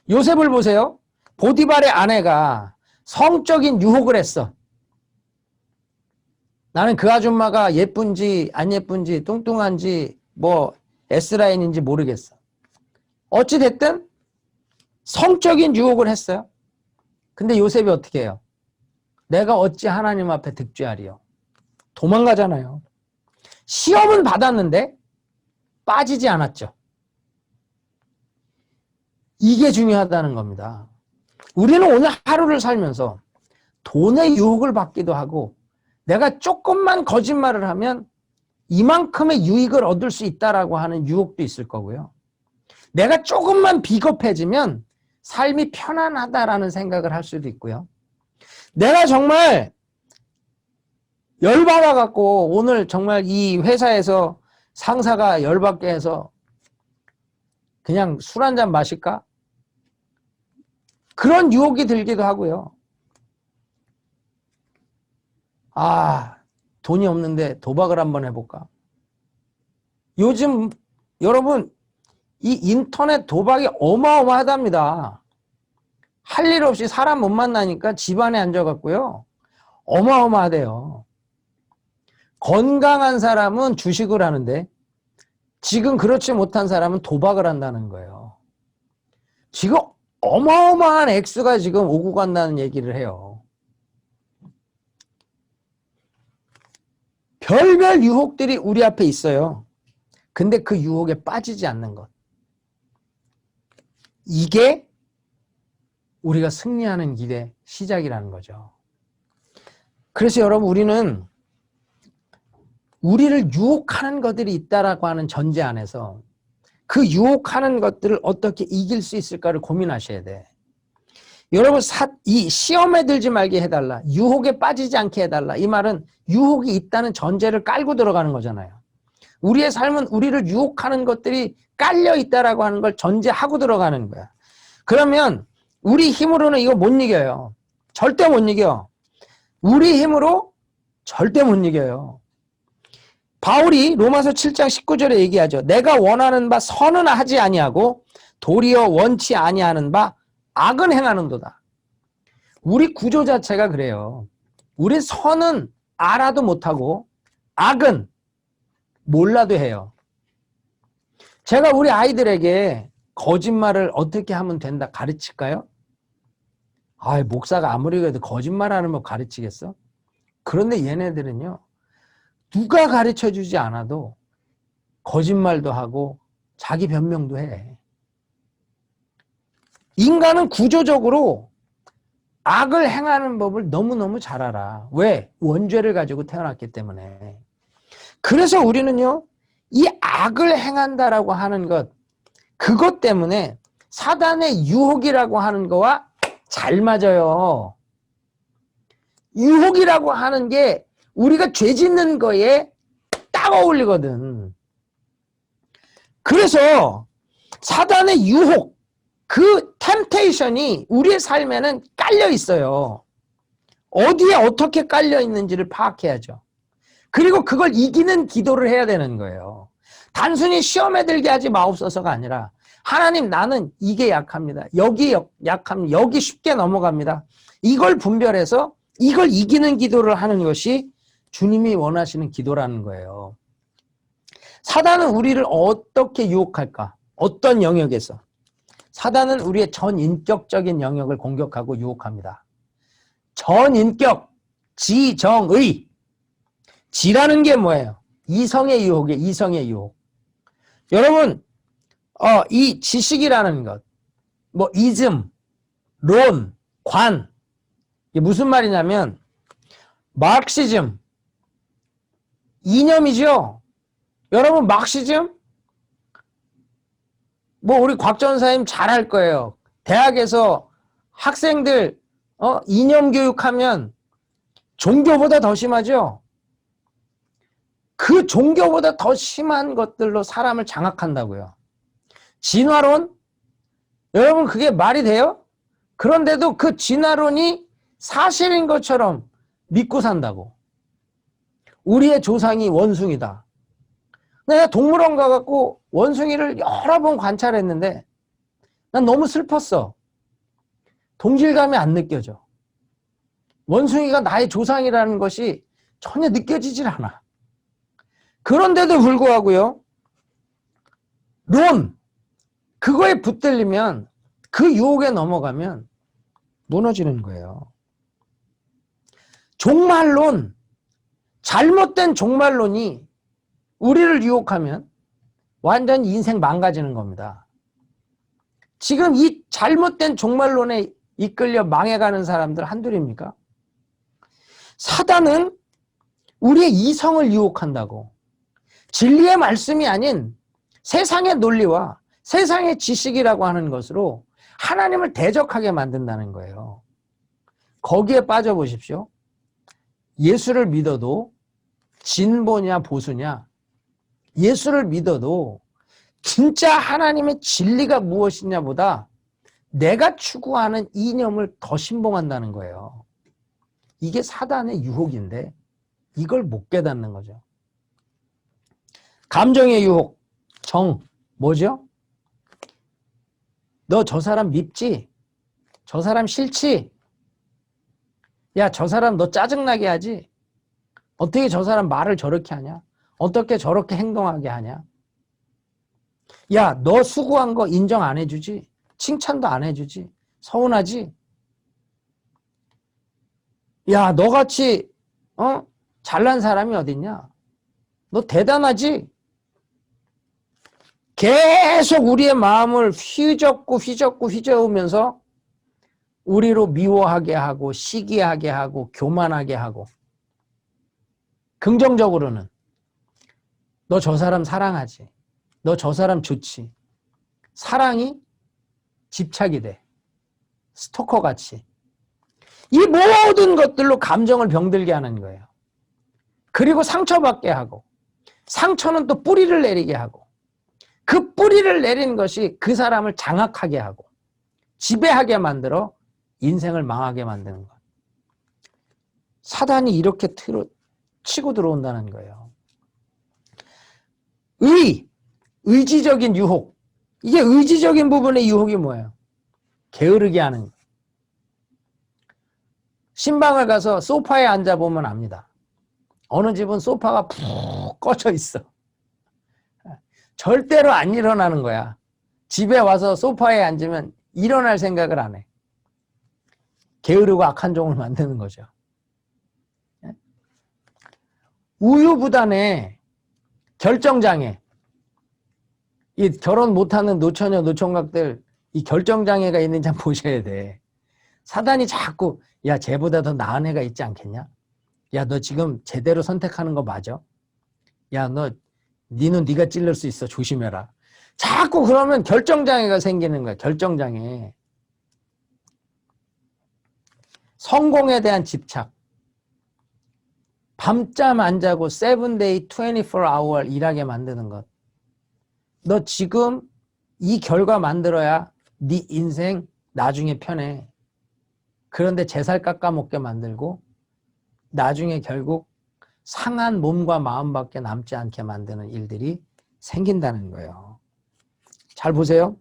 요셉을 보세요. 보디발의 아내가 성적인 유혹을 했어. 나는 그 아줌마가 예쁜지 안 예쁜지 뚱뚱한지 뭐 S라인인지 모르겠어. 어찌됐든 성적인 유혹을 했어요. 근데 요셉이 어떻게 해요? 내가 어찌 하나님 앞에 득죄하리요? 도망가잖아요. 시험은 받았는데 빠지지 않았죠. 이게 중요하다는 겁니다. 우리는 오늘 하루를 살면서 돈의 유혹을 받기도 하고, 내가 조금만 거짓말을 하면 이만큼의 유익을 얻을 수 있다라고 하는 유혹도 있을 거고요. 내가 조금만 비겁해지면 삶이 편안하다라는 생각을 할 수도 있고요. 내가 정말 열받아갖고 오늘 정말 이 회사에서 상사가 열받게 해서 그냥 술 한잔 마실까? 그런 유혹이 들기도 하고요. 아, 돈이 없는데 도박을 한번 해볼까? 요즘 여러분, 이 인터넷 도박이 어마어마하답니다. 할 일 없이 사람 못 만나니까 집안에 앉아갖고요. 어마어마하대요. 건강한 사람은 주식을 하는데 지금 그렇지 못한 사람은 도박을 한다는 거예요. 지금 어마어마한 액수가 지금 오고 간다는 얘기를 해요. 별별 유혹들이 우리 앞에 있어요. 근데 그 유혹에 빠지지 않는 것. 이게 우리가 승리하는 길의 시작이라는 거죠. 그래서 여러분, 우리는 우리를 유혹하는 것들이 있다라고 하는 전제 안에서 그 유혹하는 것들을 어떻게 이길 수 있을까를 고민하셔야 돼. 여러분, 이 시험에 들지 말게 해달라, 유혹에 빠지지 않게 해달라, 이 말은 유혹이 있다는 전제를 깔고 들어가는 거잖아요. 우리의 삶은 우리를 유혹하는 것들이 깔려 있다라고 하는 걸 전제하고 들어가는 거야. 그러면 우리 힘으로는 이거 못 이겨요. 절대 못 이겨. 우리 힘으로 절대 못 이겨요. 바울이 로마서 7장 19절에 얘기하죠. 내가 원하는 바 선은 하지 아니하고 도리어 원치 아니하는 바 악은 행하는도다. 우리 구조 자체가 그래요. 우리 선은 알아도 못하고 악은 몰라도 해요. 제가 우리 아이들에게 거짓말을 어떻게 하면 된다 가르칠까요? 목사가 아무리 그래도 거짓말하는 거 가르치겠어? 그런데 얘네들은요, 누가 가르쳐주지 않아도 거짓말도 하고 자기 변명도 해. 인간은 구조적으로 악을 행하는 법을 너무너무 잘 알아. 왜? 원죄를 가지고 태어났기 때문에. 그래서 우리는요, 이 악을 행한다라고 하는 것, 그것 때문에 사단의 유혹이라고 하는 거와 잘 맞아요. 유혹이라고 하는 게 우리가 죄 짓는 거에 딱 어울리거든. 그래서 사단의 유혹, 그 템테이션이 우리의 삶에는 깔려 있어요. 어디에 어떻게 깔려 있는지를 파악해야죠. 그리고 그걸 이기는 기도를 해야 되는 거예요. 단순히 시험에 들게 하지 마옵소서가 아니라 하나님 나는 이게 약합니다. 여기 약합니다. 여기 쉽게 넘어갑니다. 이걸 분별해서 이걸 이기는 기도를 하는 것이 주님이 원하시는 기도라는 거예요. 사단은 우리를 어떻게 유혹할까? 어떤 영역에서? 사단은 우리의 전인격적인 영역을 공격하고 유혹합니다. 전인격, 지정의. 지라는 게 뭐예요? 이성의 유혹이에요. 이성의 유혹. 여러분, 이 지식이라는 것, 뭐 이즘, 론, 관, 이게 무슨 말이냐면 마르크시즘, 이념이죠. 여러분 마르크시즘? 뭐 우리 곽 전사님 잘할 거예요. 대학에서 학생들 이념 교육하면 종교보다 더 심하죠. 그 종교보다 더 심한 것들로 사람을 장악한다고요. 진화론? 여러분 그게 말이 돼요? 그런데도 그 진화론이 사실인 것처럼 믿고 산다고. 우리의 조상이 원숭이다. 내가 동물원 가갖고 원숭이를 여러 번 관찰했는데 난 너무 슬펐어. 동질감이 안 느껴져. 원숭이가 나의 조상이라는 것이 전혀 느껴지질 않아. 그런데도 불구하고요. 론, 그거에 붙들리면 그 유혹에 넘어가면 무너지는 거예요. 종말론, 잘못된 종말론이 우리를 유혹하면 완전히 인생 망가지는 겁니다. 지금 이 잘못된 종말론에 이끌려 망해가는 사람들 한둘입니까? 사단은 우리의 이성을 유혹한다고. 진리의 말씀이 아닌 세상의 논리와 세상의 지식이라고 하는 것으로 하나님을 대적하게 만든다는 거예요. 거기에 빠져보십시오. 예수를 믿어도 진보냐 보수냐, 예수를 믿어도 진짜 하나님의 진리가 무엇이냐보다 내가 추구하는 이념을 더 신봉한다는 거예요. 이게 사단의 유혹인데 이걸 못 깨닫는 거죠. 감정의 유혹, 정, 뭐죠? 너 저 사람 밉지? 저 사람 싫지? 야, 저 사람 너 짜증나게 하지? 어떻게 저 사람 말을 저렇게 하냐? 어떻게 저렇게 행동하게 하냐? 야, 너 수고한 거 인정 안 해주지? 칭찬도 안 해주지? 서운하지? 야, 너같이 잘난 사람이 어딨냐? 너 대단하지? 계속 우리의 마음을 휘저으면서 우리로 미워하게 하고 시기하게 하고 교만하게 하고, 긍정적으로는 너 저 사람 사랑하지? 너 저 사람 좋지? 사랑이 집착이 돼. 스토커같이. 이 모든 것들로 감정을 병들게 하는 거예요. 그리고 상처받게 하고, 상처는 또 뿌리를 내리게 하고, 그 뿌리를 내린 것이 그 사람을 장악하게 하고 지배하게 만들어 인생을 망하게 만드는 것. 사단이 이렇게 치고 들어온다는 거예요. 의지적인 유혹. 이게 의지적인 부분의 유혹이 뭐예요? 게으르게 하는 거. 신방을 가서 소파에 앉아보면 압니다. 어느 집은 소파가 푹 꺼져 있어. 절대로 안 일어나는 거야. 집에 와서 소파에 앉으면 일어날 생각을 안 해. 게으르고 악한 종을 만드는 거죠. 우유부단의 결정장애. 이 결혼 못하는 노처녀, 노총각들 이 결정장애가 있는지 한번 보셔야 돼. 사단이 자꾸 야 쟤보다 더 나은 애가 있지 않겠냐? 야 너 지금 제대로 선택하는 거 맞아? 야 너 니는 네가 찔릴 수 있어. 조심해라. 자꾸 그러면 결정장애가 생기는 거야. 결정장애. 성공에 대한 집착. 밤잠 안 자고 7day 24hour 일하게 만드는 것. 너 지금 이 결과 만들어야 네 인생 나중에 편해. 그런데 제살 깎아먹게 만들고 나중에 결국 상한 몸과 마음밖에 남지 않게 만드는 일들이 생긴다는 거예요. 잘 보세요.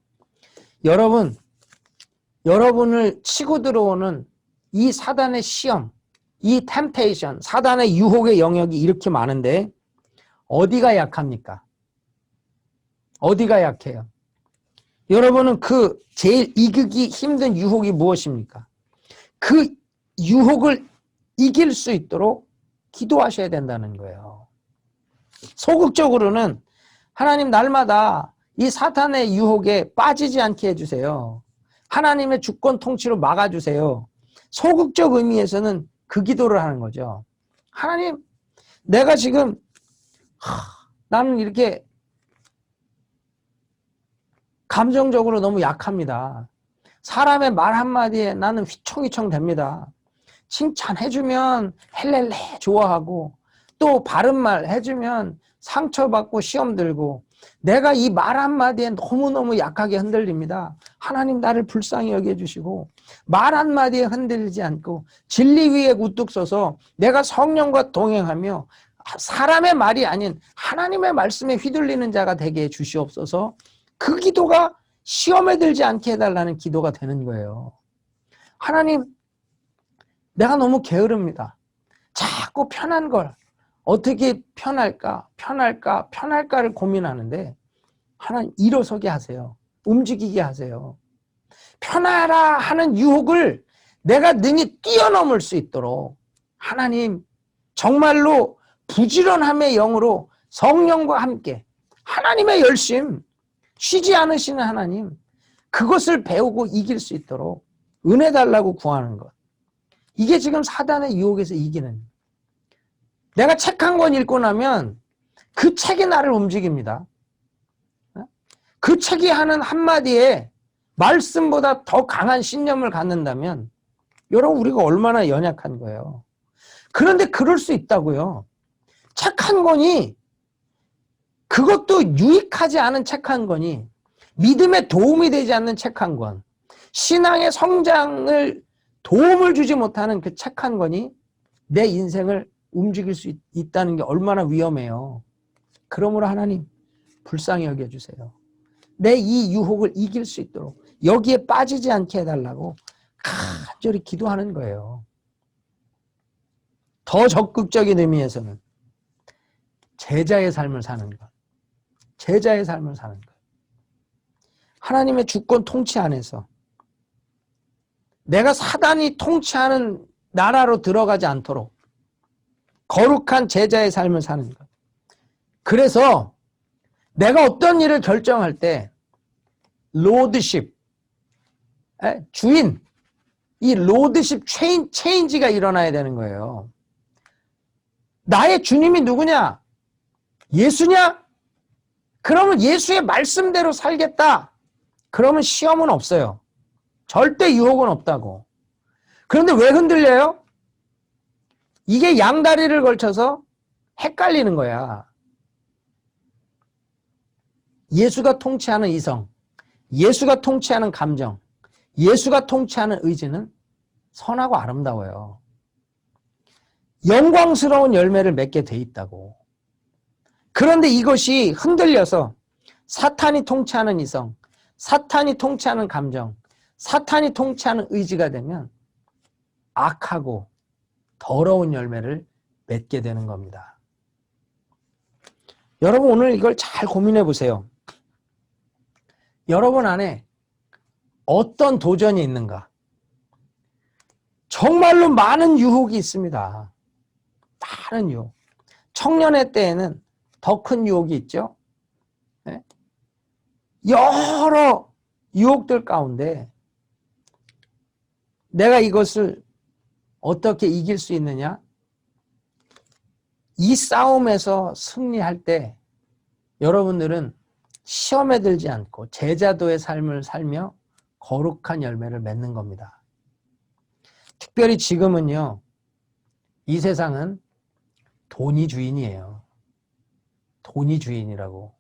여러분을 치고 들어오는 이 사단의 시험, 이 템테이션, 사단의 유혹의 영역이 이렇게 많은데 어디가 약합니까? 어디가 약해요? 여러분은 그 제일 이기기 힘든 유혹이 무엇입니까? 그 유혹을 이길 수 있도록 기도하셔야 된다는 거예요. 소극적으로는 하나님 날마다 이 사탄의 유혹에 빠지지 않게 해주세요. 하나님의 주권 통치로 막아주세요. 소극적 의미에서는 그 기도를 하는 거죠. 하나님, 내가 지금 나는 이렇게 감정적으로 너무 약합니다. 사람의 말 한마디에 나는 휘청휘청 됩니다. 칭찬해주면 헬렐레 좋아하고 또 바른 말 해주면 상처받고 시험 들고 내가 이 말 한마디에 너무너무 약하게 흔들립니다. 하나님 나를 불쌍히 여겨주시고 말 한마디에 흔들리지 않고 진리 위에 우뚝 서서 내가 성령과 동행하며 사람의 말이 아닌 하나님의 말씀에 휘둘리는 자가 되게 해 주시옵소서. 그 기도가 시험에 들지 않게 해달라는 기도가 되는 거예요. 하나님, 내가 너무 게으릅니다. 자꾸 편한 걸 어떻게 편할까를 고민하는데 하나님 일어서게 하세요. 움직이게 하세요. 편하라 하는 유혹을 내가 능히 뛰어넘을 수 있도록 하나님 정말로 부지런함의 영으로 성령과 함께 하나님의 열심, 쉬지 않으시는 하나님, 그것을 배우고 이길 수 있도록 은혜 달라고 구하는 것. 이게 지금 사단의 유혹에서 이기는. 내가 책 한 권 읽고 나면 그 책이 나를 움직입니다. 그 책이 하는 한마디에 말씀보다 더 강한 신념을 갖는다면 여러분 우리가 얼마나 연약한 거예요. 그런데 그럴 수 있다고요. 책 한 권이 그것도 유익하지 않은 책 한 권이 믿음에 도움이 되지 않는 책 한 권, 신앙의 성장을 도움을 주지 못하는 그 책 한 권이 내 인생을 움직일 수 있다는 게 얼마나 위험해요. 그러므로 하나님 불쌍히 여겨주세요. 내 이 유혹을 이길 수 있도록 여기에 빠지지 않게 해달라고 간절히 기도하는 거예요. 더 적극적인 의미에서는 제자의 삶을 사는 것. 제자의 삶을 사는 것. 하나님의 주권 통치 안에서 내가 사단이 통치하는 나라로 들어가지 않도록 거룩한 제자의 삶을 사는 것. 그래서 내가 어떤 일을 결정할 때 로드십, 주인, 이 로드십 체인지가 일어나야 되는 거예요. 나의 주님이 누구냐? 예수냐? 그러면 예수의 말씀대로 살겠다. 그러면 시험은 없어요. 절대 유혹은 없다고. 그런데 왜 흔들려요? 이게 양다리를 걸쳐서 헷갈리는 거야. 예수가 통치하는 이성, 예수가 통치하는 감정, 예수가 통치하는 의지는 선하고 아름다워요. 영광스러운 열매를 맺게 돼 있다고. 그런데 이것이 흔들려서 사탄이 통치하는 이성, 사탄이 통치하는 감정, 사탄이 통치하는 의지가 되면 악하고 더러운 열매를 맺게 되는 겁니다. 여러분 오늘 이걸 잘 고민해 보세요. 여러분 안에 어떤 도전이 있는가? 정말로 많은 유혹이 있습니다. 많은 유혹. 청년의 때에는 더 큰 유혹이 있죠. 여러 유혹들 가운데 내가 이것을 어떻게 이길 수 있느냐? 이 싸움에서 승리할 때 여러분들은 시험에 들지 않고 제자도의 삶을 살며 거룩한 열매를 맺는 겁니다. 특별히 지금은요, 이 세상은 돈이 주인이에요. 돈이 주인이라고.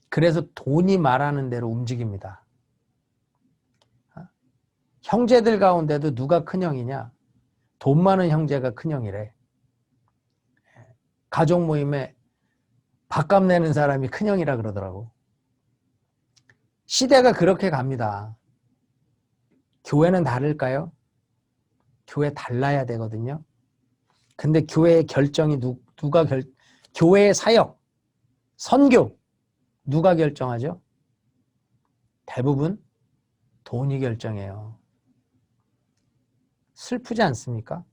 그래서 돈이 말하는 대로 움직입니다. 형제들 가운데도 누가 큰형이냐? 돈 많은 형제가 큰형이래. 가족 모임에 밥값 내는 사람이 큰형이라 그러더라고. 시대가 그렇게 갑니다. 교회는 다를까요? 교회 달라야 되거든요. 근데 교회의 결정이 교회의 사역, 선교 누가 결정하죠? 대부분 돈이 결정해요. 슬프지 않습니까?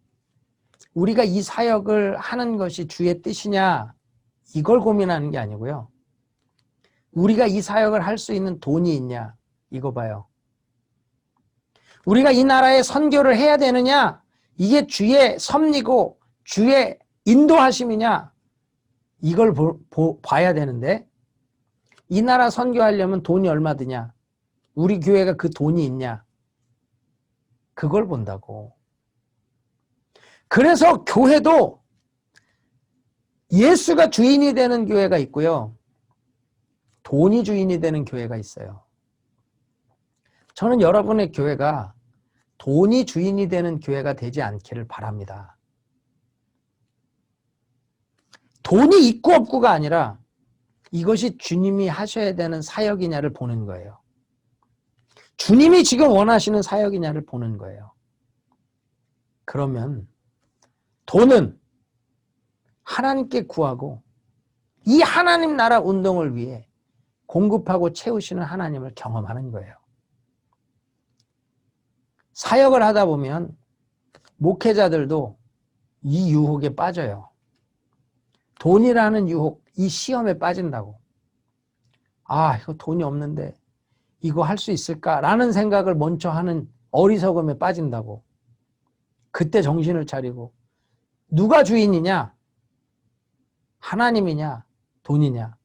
우리가 이 사역을 하는 것이 주의 뜻이냐 이걸 고민하는 게 아니고요. 우리가 이 사역을 할 수 있는 돈이 있냐 이거 봐요. 우리가 이 나라에 선교를 해야 되느냐 이게 주의 섭리고 주의 인도하심이냐 이걸 봐야 되는데 이 나라 선교하려면 돈이 얼마 드냐 우리 교회가 그 돈이 있냐 그걸 본다고. 그래서 교회도 예수가 주인이 되는 교회가 있고요. 돈이 주인이 되는 교회가 있어요. 저는 여러분의 교회가 돈이 주인이 되는 교회가 되지 않기를 바랍니다. 돈이 있고 없고가 아니라 이것이 주님이 하셔야 되는 사역이냐를 보는 거예요. 주님이 지금 원하시는 사역이냐를 보는 거예요. 그러면 돈은 하나님께 구하고 이 하나님 나라 운동을 위해 공급하고 채우시는 하나님을 경험하는 거예요. 사역을 하다 보면 목회자들도 이 유혹에 빠져요. 돈이라는 유혹, 이 시험에 빠진다고. 아, 이거 돈이 없는데 이거 할 수 있을까라는 생각을 먼저 하는 어리석음에 빠진다고. 그때 정신을 차리고 누가 주인이냐? 하나님이냐? 돈이냐?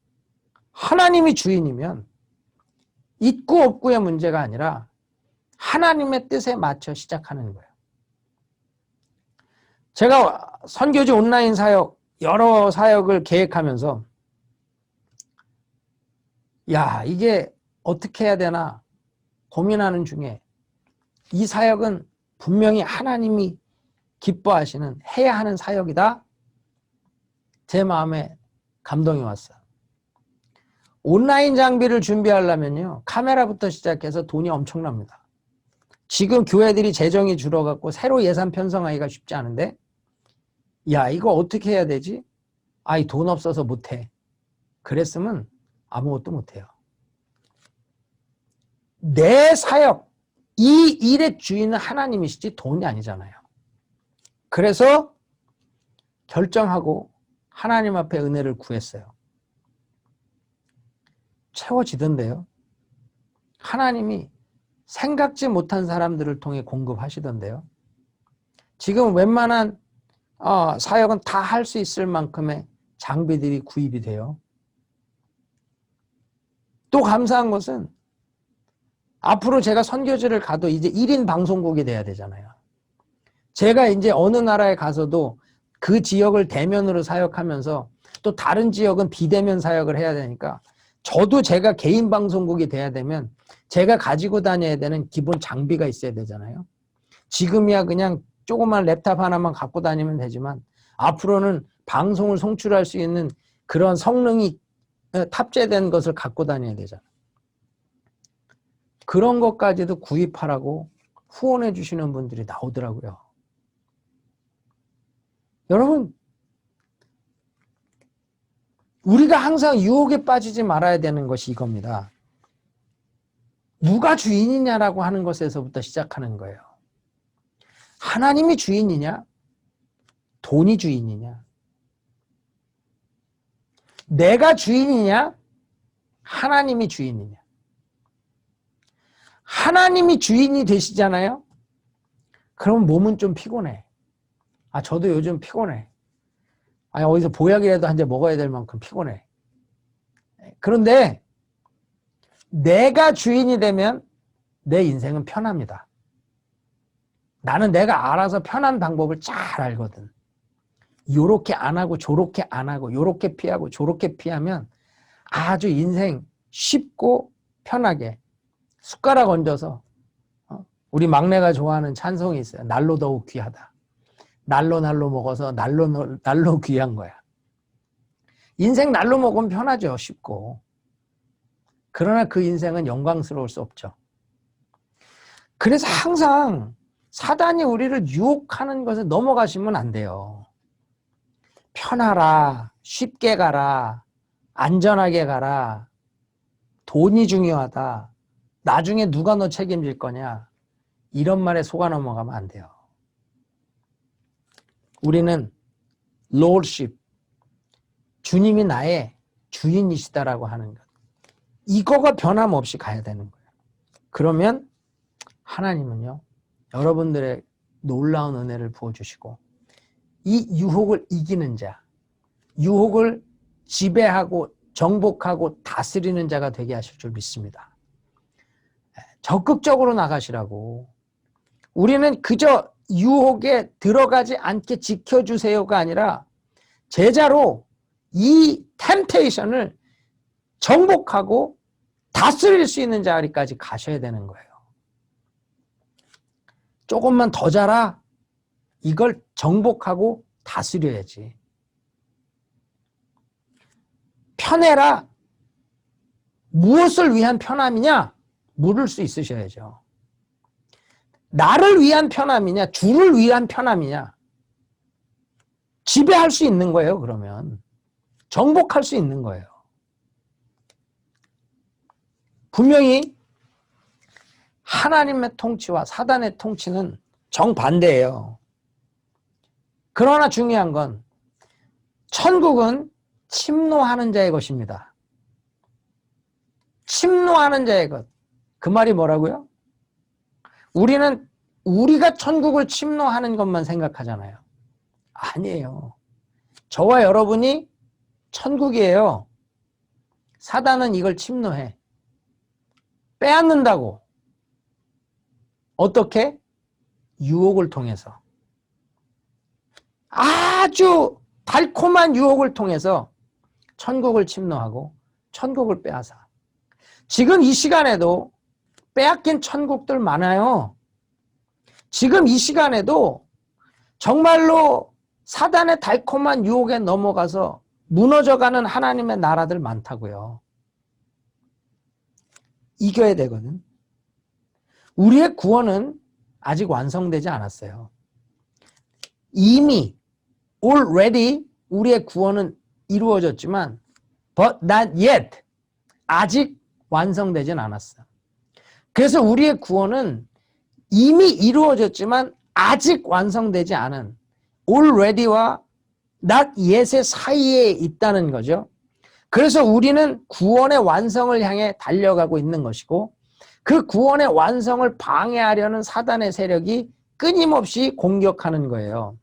하나님이 주인이면 있고 없고의 문제가 아니라 하나님의 뜻에 맞춰 시작하는 거예요. 제가 선교지 온라인 사역, 여러 사역을 계획하면서 야, 이게 어떻게 해야 되나 고민하는 중에 이 사역은 분명히 하나님이 기뻐하시는 해야 하는 사역이다. 제 마음에 감동이 왔어요. 온라인 장비를 준비하려면요. 카메라부터 시작해서 돈이 엄청납니다. 지금 교회들이 재정이 줄어갖고 새로 예산 편성하기가 쉽지 않은데 야, 이거 어떻게 해야 되지? 아이, 돈 없어서 못해. 그랬으면 아무것도 못해요. 내 사역, 이 일의 주인은 하나님이시지 돈이 아니잖아요. 그래서 결정하고 하나님 앞에 은혜를 구했어요. 채워지던데요. 하나님이 생각지 못한 사람들을 통해 공급하시던데요. 지금 웬만한 사역은 다 할 수 있을 만큼의 장비들이 구입이 돼요. 또 감사한 것은 앞으로 제가 선교지를 가도 이제 1인 방송국이 돼야 되잖아요. 제가 이제 어느 나라에 가서도 그 지역을 대면으로 사역하면서 또 다른 지역은 비대면 사역을 해야 되니까 저도 제가 개인 방송국이 돼야 되면 제가 가지고 다녀야 되는 기본 장비가 있어야 되잖아요. 지금이야 그냥 조그만 랩탑 하나만 갖고 다니면 되지만 앞으로는 방송을 송출할 수 있는 그런 성능이 탑재된 것을 갖고 다녀야 되잖아요. 그런 것까지도 구입하라고 후원해 주시는 분들이 나오더라고요. 여러분, 우리가 항상 유혹에 빠지지 말아야 되는 것이 이겁니다. 누가 주인이냐라고 하는 것에서부터 시작하는 거예요. 하나님이 주인이냐? 돈이 주인이냐? 내가 주인이냐? 하나님이 주인이냐? 하나님이 주인이 되시잖아요. 그럼 몸은 좀 피곤해. 아, 저도 요즘 피곤해. 아, 어디서 보약이라도 한 잔 먹어야 될 만큼 피곤해. 그런데 내가 주인이 되면 내 인생은 편합니다. 나는 내가 알아서 편한 방법을 잘 알거든. 요렇게 안 하고 저렇게 안 하고 요렇게 피하고 저렇게 피하면 아주 인생 쉽고 편하게 숟가락 얹어서 우리 막내가 좋아하는 찬송이 있어요. 날로 더욱 귀하다. 날로 먹어서 날로 귀한 거야. 인생 날로 먹으면 편하죠. 쉽고. 그러나 그 인생은 영광스러울 수 없죠. 그래서 항상 사단이 우리를 유혹하는 것에 넘어가시면 안 돼요. 편하라, 쉽게 가라, 안전하게 가라, 돈이 중요하다, 나중에 누가 너 책임질 거냐, 이런 말에 속아 넘어가면 안 돼요. 우리는 Lordship, 주님이 나의 주인이시다라고 하는 것, 이거가 변함없이 가야 되는 거예요. 그러면 하나님은요, 여러분들의 놀라운 은혜를 부어주시고 이 유혹을 이기는 자, 유혹을 지배하고 정복하고 다스리는 자가 되게 하실 줄 믿습니다. 적극적으로 나가시라고. 우리는 그저 유혹에 들어가지 않게 지켜주세요가 아니라 제자로 이 템테이션을 정복하고 다스릴 수 있는 자리까지 가셔야 되는 거예요. 조금만 더 자라, 이걸 정복하고 다스려야지. 편해라, 무엇을 위한 편함이냐? 물을 수 있으셔야죠. 나를 위한 편함이냐? 주를 위한 편함이냐? 지배할 수 있는 거예요. 그러면 정복할 수 있는 거예요. 분명히 하나님의 통치와 사단의 통치는 정반대예요. 그러나 중요한 건 천국은 침노하는 자의 것입니다. 침노하는 자의 것. 그 말이 뭐라고요? 우리는 우리가 천국을 침노하는 것만 생각하잖아요. 아니에요. 저와 여러분이 천국이에요. 사단은 이걸 침노해. 빼앗는다고. 어떻게? 유혹을 통해서. 아주 달콤한 유혹을 통해서 천국을 침노하고 천국을 빼앗아. 지금 이 시간에도 빼앗긴 천국들 많아요. 지금 이 시간에도 정말로 사단의 달콤한 유혹에 넘어가서 무너져가는 하나님의 나라들 많다고요. 이겨야 되거든. 우리의 구원은 아직 완성되지 않았어요. 이미 already 우리의 구원은 이루어졌지만 but not yet, 아직 완성되진 않았어. 그래서 우리의 구원은 이미 이루어졌지만 아직 완성되지 않은 already와 not yet의 사이에 있다는 거죠. 그래서 우리는 구원의 완성을 향해 달려가고 있는 것이고, 그 구원의 완성을 방해하려는 사단의 세력이 끊임없이 공격하는 거예요.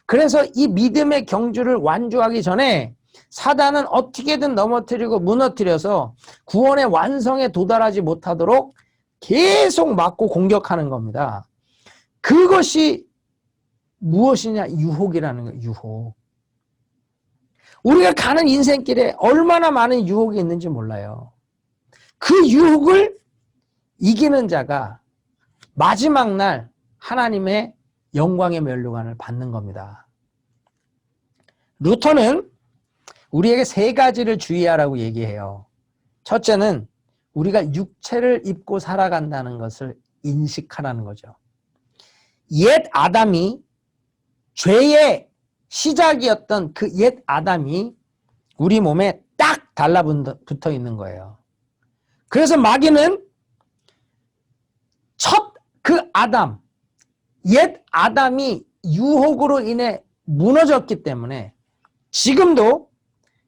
그래서 이 믿음의 경주를 완주하기 전에 사단은 어떻게든 넘어뜨리고 무너뜨려서 구원의 완성에 도달하지 못하도록 계속 막고 공격하는 겁니다. 그것이 무엇이냐? 유혹이라는 거예요. 유혹. 우리가 가는 인생길에 얼마나 많은 유혹이 있는지 몰라요. 그 유혹을 이기는 자가 마지막 날 하나님의 영광의 면류관을 받는 겁니다. 루터는 우리에게 세 가지를 주의하라고 얘기해요. 첫째는 우리가 육체를 입고 살아간다는 것을 인식하라는 거죠. 옛 아담이, 죄의 시작이었던 그 옛 아담이 우리 몸에 딱 달라붙어 있는 거예요. 그래서 마귀는 첫 그 아담, 옛 아담이 유혹으로 인해 무너졌기 때문에 지금도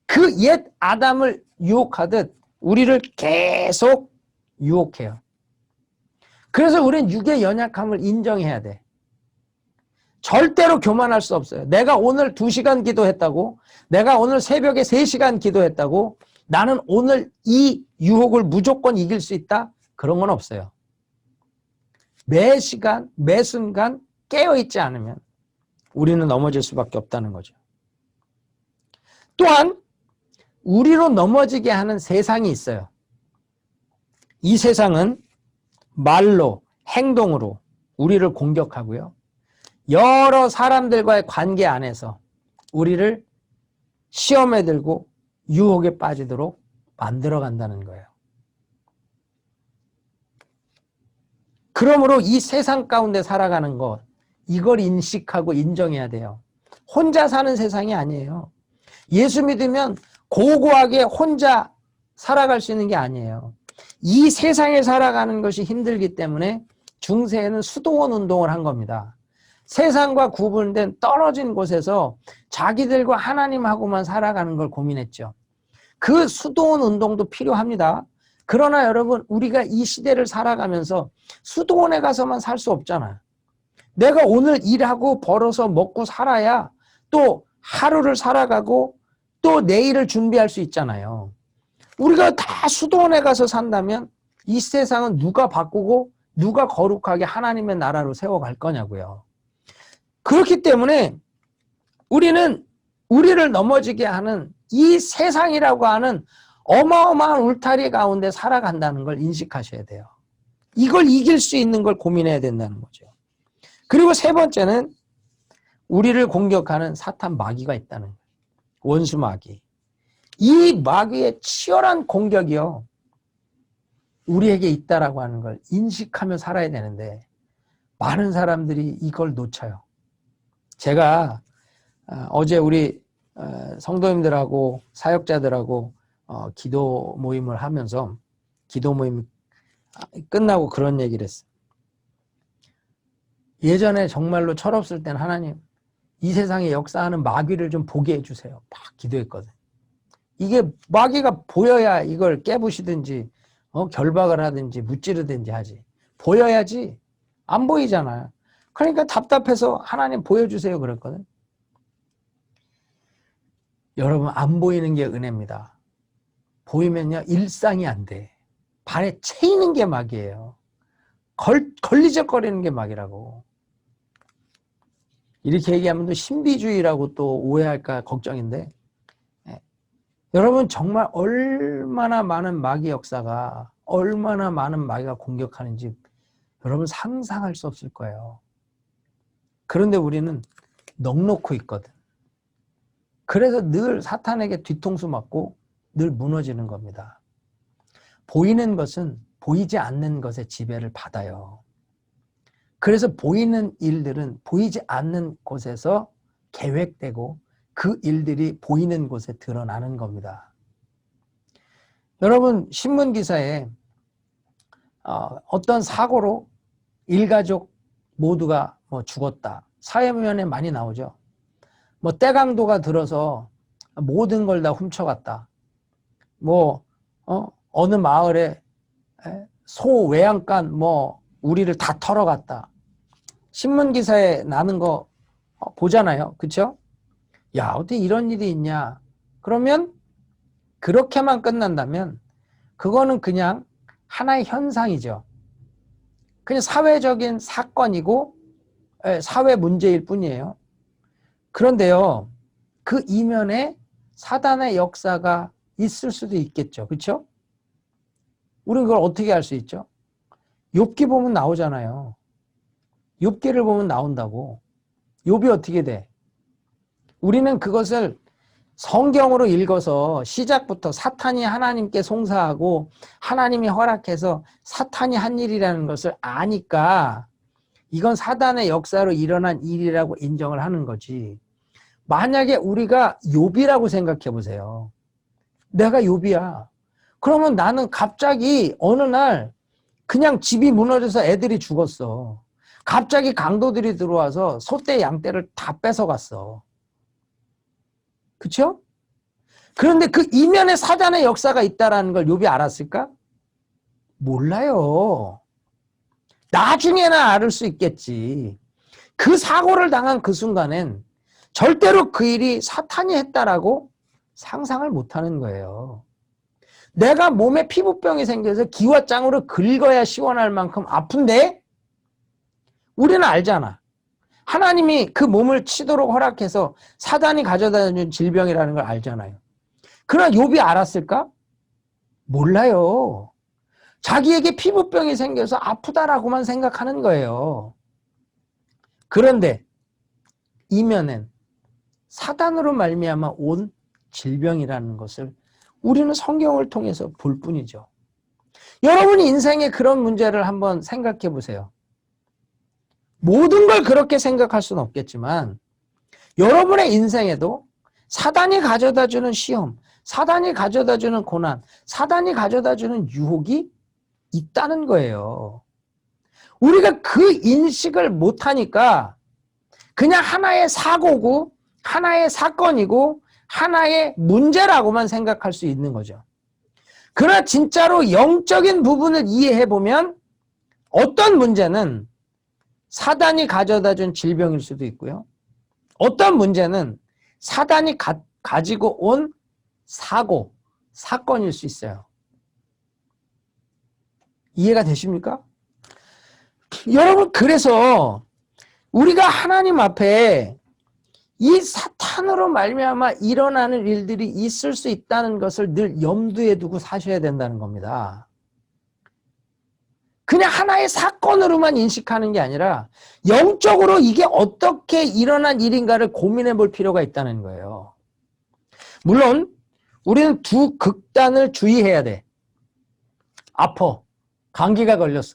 그 옛 아담을 유혹하듯 우리를 계속 유혹해요. 그래서 우리는 육의 연약함을 인정해야 돼. 절대로 교만할 수 없어요. 내가 오늘 2시간 기도했다고, 내가 오늘 새벽에 3시간 기도했다고, 나는 오늘 이 유혹을 무조건 이길 수 있다? 그런 건 없어요. 매 시간, 매 순간 깨어있지 않으면 우리는 넘어질 수밖에 없다는 거죠. 또한 우리로 넘어지게 하는 세상이 있어요. 이 세상은 말로, 행동으로 우리를 공격하고요. 여러 사람들과의 관계 안에서 우리를 시험에 들고 유혹에 빠지도록 만들어 간다는 거예요. 그러므로 이 세상 가운데 살아가는 것, 이걸 인식하고 인정해야 돼요. 혼자 사는 세상이 아니에요. 예수 믿으면 고고하게 혼자 살아갈 수 있는 게 아니에요. 이 세상에 살아가는 것이 힘들기 때문에 중세에는 수도원 운동을 한 겁니다. 세상과 구분된 떨어진 곳에서 자기들과 하나님하고만 살아가는 걸 고민했죠. 그 수도원 운동도 필요합니다. 그러나 여러분, 우리가 이 시대를 살아가면서 수도원에 가서만 살 수 없잖아요. 내가 오늘 일하고 벌어서 먹고 살아야 또 하루를 살아가고 또 내일을 준비할 수 있잖아요. 우리가 다 수도원에 가서 산다면 이 세상은 누가 바꾸고 누가 거룩하게 하나님의 나라로 세워갈 거냐고요. 그렇기 때문에 우리는 우리를 넘어지게 하는 이 세상이라고 하는 어마어마한 울타리 가운데 살아간다는 걸 인식하셔야 돼요. 이걸 이길 수 있는 걸 고민해야 된다는 거죠. 그리고 세 번째는 우리를 공격하는 사탄 마귀가 있다는 거예요. 원수 마귀. 이 마귀의 치열한 공격이요, 우리에게 있다라고 하는 걸 인식하며 살아야 되는데 많은 사람들이 이걸 놓쳐요. 제가 어제 우리 성도님들하고 사역자들하고 기도 모임을 하면서 기도 모임 끝나고 그런 얘기를 했어요. 예전에 정말로 철없을 땐 하나님, 이 세상에 역사하는 마귀를 좀 보게 해주세요. 막 기도했거든. 이게 마귀가 보여야 이걸 깨부시든지 결박을 하든지 무찌르든지 하지. 보여야지. 안 보이잖아요. 그러니까 답답해서 하나님 보여주세요 그랬거든. 여러분, 안 보이는 게 은혜입니다. 보이면요, 일상이 안 돼. 발에 채이는 게 마귀예요. 걸리적거리는 게 마귀라고. 이렇게 얘기하면 또 신비주의라고 또 오해할까 걱정인데, 여러분, 정말 얼마나 많은 마귀 역사가, 얼마나 많은 마귀가 공격하는지 여러분 상상할 수 없을 거예요. 그런데 우리는 넋놓고 있거든. 그래서 늘 사탄에게 뒤통수 맞고 늘 무너지는 겁니다. 보이는 것은 보이지 않는 것의 지배를 받아요. 그래서 보이는 일들은 보이지 않는 곳에서 계획되고 그 일들이 보이는 곳에 드러나는 겁니다. 여러분, 신문기사에 어떤 사고로 일가족 모두가 죽었다. 사회면에 많이 나오죠. 떼강도가 들어서 모든 걸 다 훔쳐갔다. 어느 마을에 소 외양간 우리를 다 털어갔다. 신문기사에 나는 거 보잖아요. 그쵸? 야, 어떻게 이런 일이 있냐. 그러면 그렇게만 끝난다면 그거는 그냥 하나의 현상이죠. 그냥 사회적인 사건이고 사회 문제일 뿐이에요. 그런데요, 그 이면에 사단의 역사가 있을 수도 있겠죠. 그렇죠? 우리는 그걸 어떻게 알 수 있죠? 욥기 보면 나오잖아요. 욥기를 보면 나온다고. 욥이 어떻게 돼? 우리는 그것을 성경으로 읽어서 시작부터 사탄이 하나님께 송사하고 하나님이 허락해서 사탄이 한 일이라는 것을 아니까 이건 사단의 역사로 일어난 일이라고 인정을 하는 거지. 만약에 우리가 욥이라고 생각해 보세요. 내가 욥이야. 그러면 나는 갑자기 어느 날 그냥 집이 무너져서 애들이 죽었어. 갑자기 강도들이 들어와서 소떼 양떼를 다 뺏어갔어. 그렇죠? 그런데 그 이면에 사단의 역사가 있다는 걸 욥이 알았을까? 몰라요. 나중에는 알을 수 있겠지. 그 사고를 당한 그 순간엔 절대로 그 일이 사탄이 했다라고 상상을 못하는 거예요. 내가 몸에 피부병이 생겨서 기와장으로 긁어야 시원할 만큼 아픈데 우리는 알잖아. 하나님이 그 몸을 치도록 허락해서 사단이 가져다준 질병이라는 걸 알잖아요. 그러나 욥이 알았을까? 몰라요. 자기에게 피부병이 생겨서 아프다라고만 생각하는 거예요. 그런데 이면엔 사단으로 말미암아 온 질병이라는 것을 우리는 성경을 통해서 볼 뿐이죠. 여러분 인생에 그런 문제를 한번 생각해 보세요. 모든 걸 그렇게 생각할 수는 없겠지만 여러분의 인생에도 사단이 가져다주는 시험, 사단이 가져다주는 고난, 사단이 가져다주는 유혹이 있다는 거예요. 우리가 그 인식을 못하니까 그냥 하나의 사고고 하나의 사건이고 하나의 문제라고만 생각할 수 있는 거죠. 그러나 진짜로 영적인 부분을 이해해보면 어떤 문제는 사단이 가져다준 질병일 수도 있고요. 어떤 문제는 사단이 가지고 온 사고, 사건일 수 있어요. 이해가 되십니까? 여러분, 그래서 우리가 하나님 앞에 이 사탄으로 말미암아 일어나는 일들이 있을 수 있다는 것을 늘 염두에 두고 사셔야 된다는 겁니다. 그냥 하나의 사건으로만 인식하는 게 아니라 영적으로 이게 어떻게 일어난 일인가를 고민해 볼 필요가 있다는 거예요. 물론 우리는 두 극단을 주의해야 돼. 아파. 감기가 걸렸어.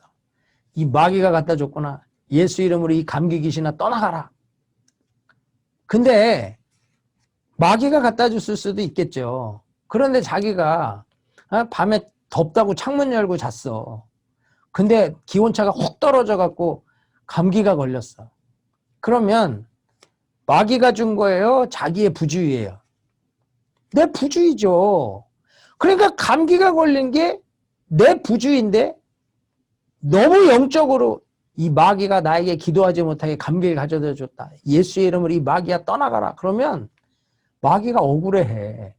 이 마귀가 갖다 줬구나. 예수 이름으로 이 감기 귀신아 떠나가라. 근데 마귀가 갖다 줬을 수도 있겠죠. 그런데 자기가 밤에 덥다고 창문 열고 잤어. 근데 기온차가 훅 떨어져 갖고 감기가 걸렸어. 그러면 마귀가 준 거예요? 자기의 부주의예요? 내 부주의죠. 그러니까 감기가 걸린 게 내 부주의인데 너무 영적으로 이 마귀가 나에게 기도하지 못하게 감기를 가져다 줬다. 예수의 이름으로 이 마귀야 떠나가라. 그러면 마귀가 억울해해.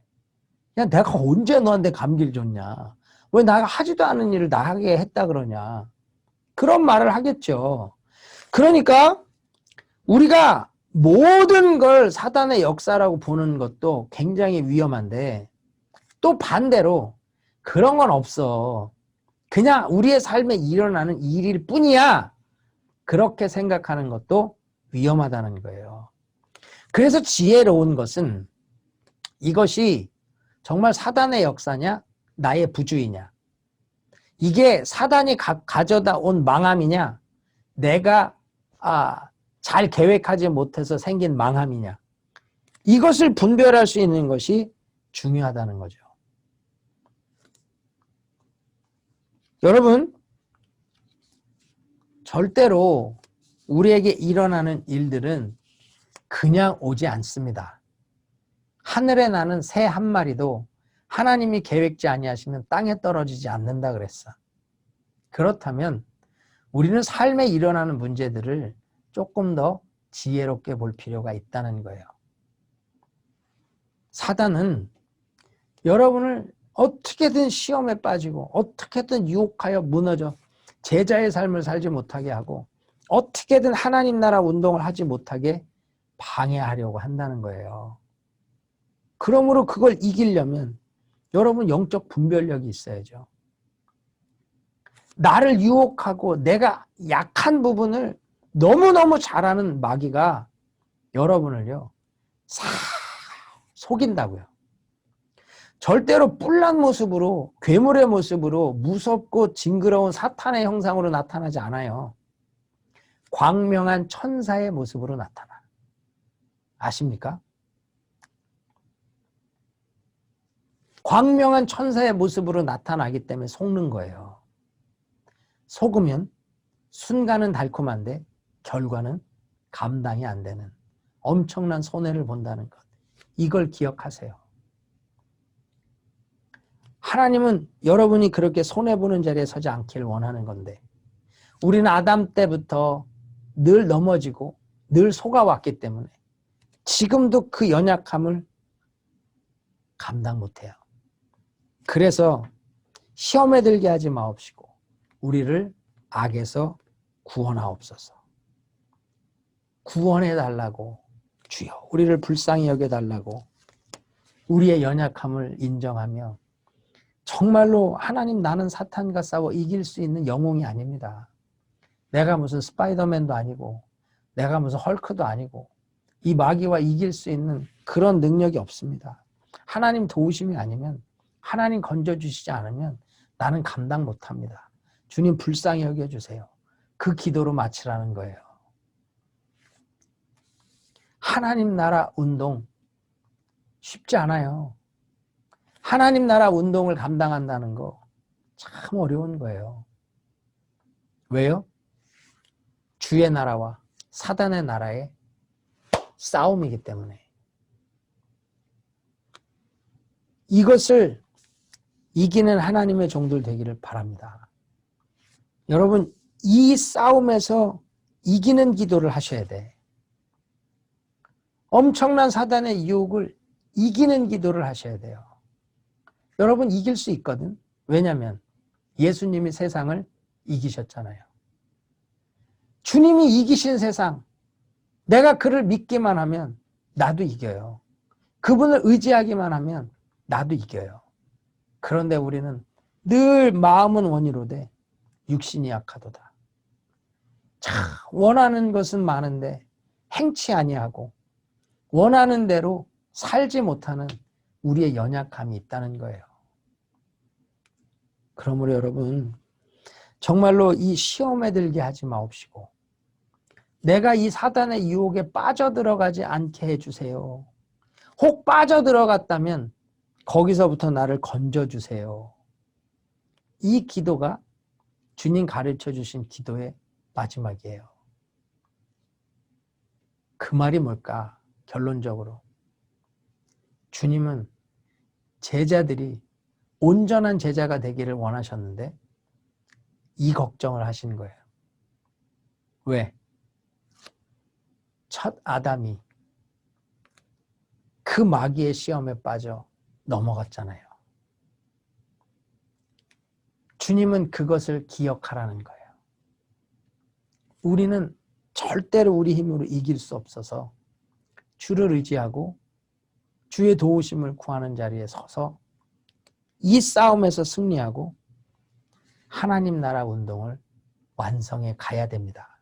야, 내가 언제 너한테 감기를 줬냐. 왜 내가 하지도 않은 일을 나하게 했다 그러냐. 그런 말을 하겠죠. 그러니까 우리가 모든 걸 사단의 역사라고 보는 것도 굉장히 위험한데 또 반대로 그런 건 없어. 그냥 우리의 삶에 일어나는 일일 뿐이야. 그렇게 생각하는 것도 위험하다는 거예요. 그래서 지혜로운 것은 이것이 정말 사단의 역사냐 나의 부주의냐, 이게 사단이 가져다 온 망함이냐 내가 잘 계획하지 못해서 생긴 망함이냐, 이것을 분별할 수 있는 것이 중요하다는 거죠. 여러분, 절대로 우리에게 일어나는 일들은 그냥 오지 않습니다. 하늘에 나는 새 한 마리도 하나님이 계획지 아니하시면 땅에 떨어지지 않는다 그랬어. 그렇다면 우리는 삶에 일어나는 문제들을 조금 더 지혜롭게 볼 필요가 있다는 거예요. 사단은 여러분을 어떻게든 시험에 빠지고 어떻게든 유혹하여 무너져 제자의 삶을 살지 못하게 하고 어떻게든 하나님 나라 운동을 하지 못하게 방해하려고 한다는 거예요. 그러므로 그걸 이기려면 여러분 영적 분별력이 있어야죠. 나를 유혹하고 내가 약한 부분을 너무너무 잘하는 마귀가 여러분을요 싹 속인다고요. 절대로 뿔난 모습으로, 괴물의 모습으로 무섭고 징그러운 사탄의 형상으로 나타나지 않아요. 광명한 천사의 모습으로 나타나. 아십니까? 광명한 천사의 모습으로 나타나기 때문에 속는 거예요. 속으면 순간은 달콤한데 결과는 감당이 안 되는 엄청난 손해를 본다는 것. 이걸 기억하세요. 하나님은 여러분이 그렇게 손해보는 자리에 서지 않기를 원하는 건데 우리는 아담 때부터 늘 넘어지고 늘 속아왔기 때문에 지금도 그 연약함을 감당 못해요. 그래서 시험에 들게 하지 마옵시고 우리를 악에서 구원하옵소서. 구원해 달라고 주여 우리를 불쌍히 여겨 달라고 우리의 연약함을 인정하며 정말로 하나님 나는 사탄과 싸워 이길 수 있는 영웅이 아닙니다. 내가 무슨 스파이더맨도 아니고 내가 무슨 헐크도 아니고 이 마귀와 이길 수 있는 그런 능력이 없습니다. 하나님 도우심이 아니면 하나님 건져주시지 않으면 나는 감당 못합니다. 주님 불쌍히 여겨주세요. 그 기도로 마치라는 거예요. 하나님 나라 운동 쉽지 않아요. 하나님 나라 운동을 감당한다는 거 참 어려운 거예요. 왜요? 주의 나라와 사단의 나라의 싸움이기 때문에. 이것을 이기는 하나님의 종들 되기를 바랍니다. 여러분, 이 싸움에서 이기는 기도를 하셔야 돼. 엄청난 사단의 유혹을 이기는 기도를 하셔야 돼요. 여러분, 이길 수 있거든. 왜냐하면 예수님이 세상을 이기셨잖아요. 주님이 이기신 세상, 내가 그를 믿기만 하면 나도 이겨요. 그분을 의지하기만 하면 나도 이겨요. 그런데 우리는 늘 마음은 원이로되 육신이 약하도다. 자, 원하는 것은 많은데 행치 아니하고 원하는 대로 살지 못하는 우리의 연약함이 있다는 거예요. 그러므로 여러분 정말로 이 시험에 들게 하지 마옵시고 내가 이 사단의 유혹에 빠져들어가지 않게 해주세요. 혹 빠져들어갔다면 거기서부터 나를 건져주세요. 이 기도가 주님 가르쳐 주신 기도의 마지막이에요. 그 말이 뭘까? 결론적으로 주님은 제자들이 온전한 제자가 되기를 원하셨는데 이 걱정을 하신 거예요. 왜? 첫 아담이 그 마귀의 시험에 빠져 넘어갔잖아요. 주님은 그것을 기억하라는 거예요. 우리는 절대로 우리 힘으로 이길 수 없어서 주를 의지하고 주의 도우심을 구하는 자리에 서서 이 싸움에서 승리하고 하나님 나라 운동을 완성해 가야 됩니다.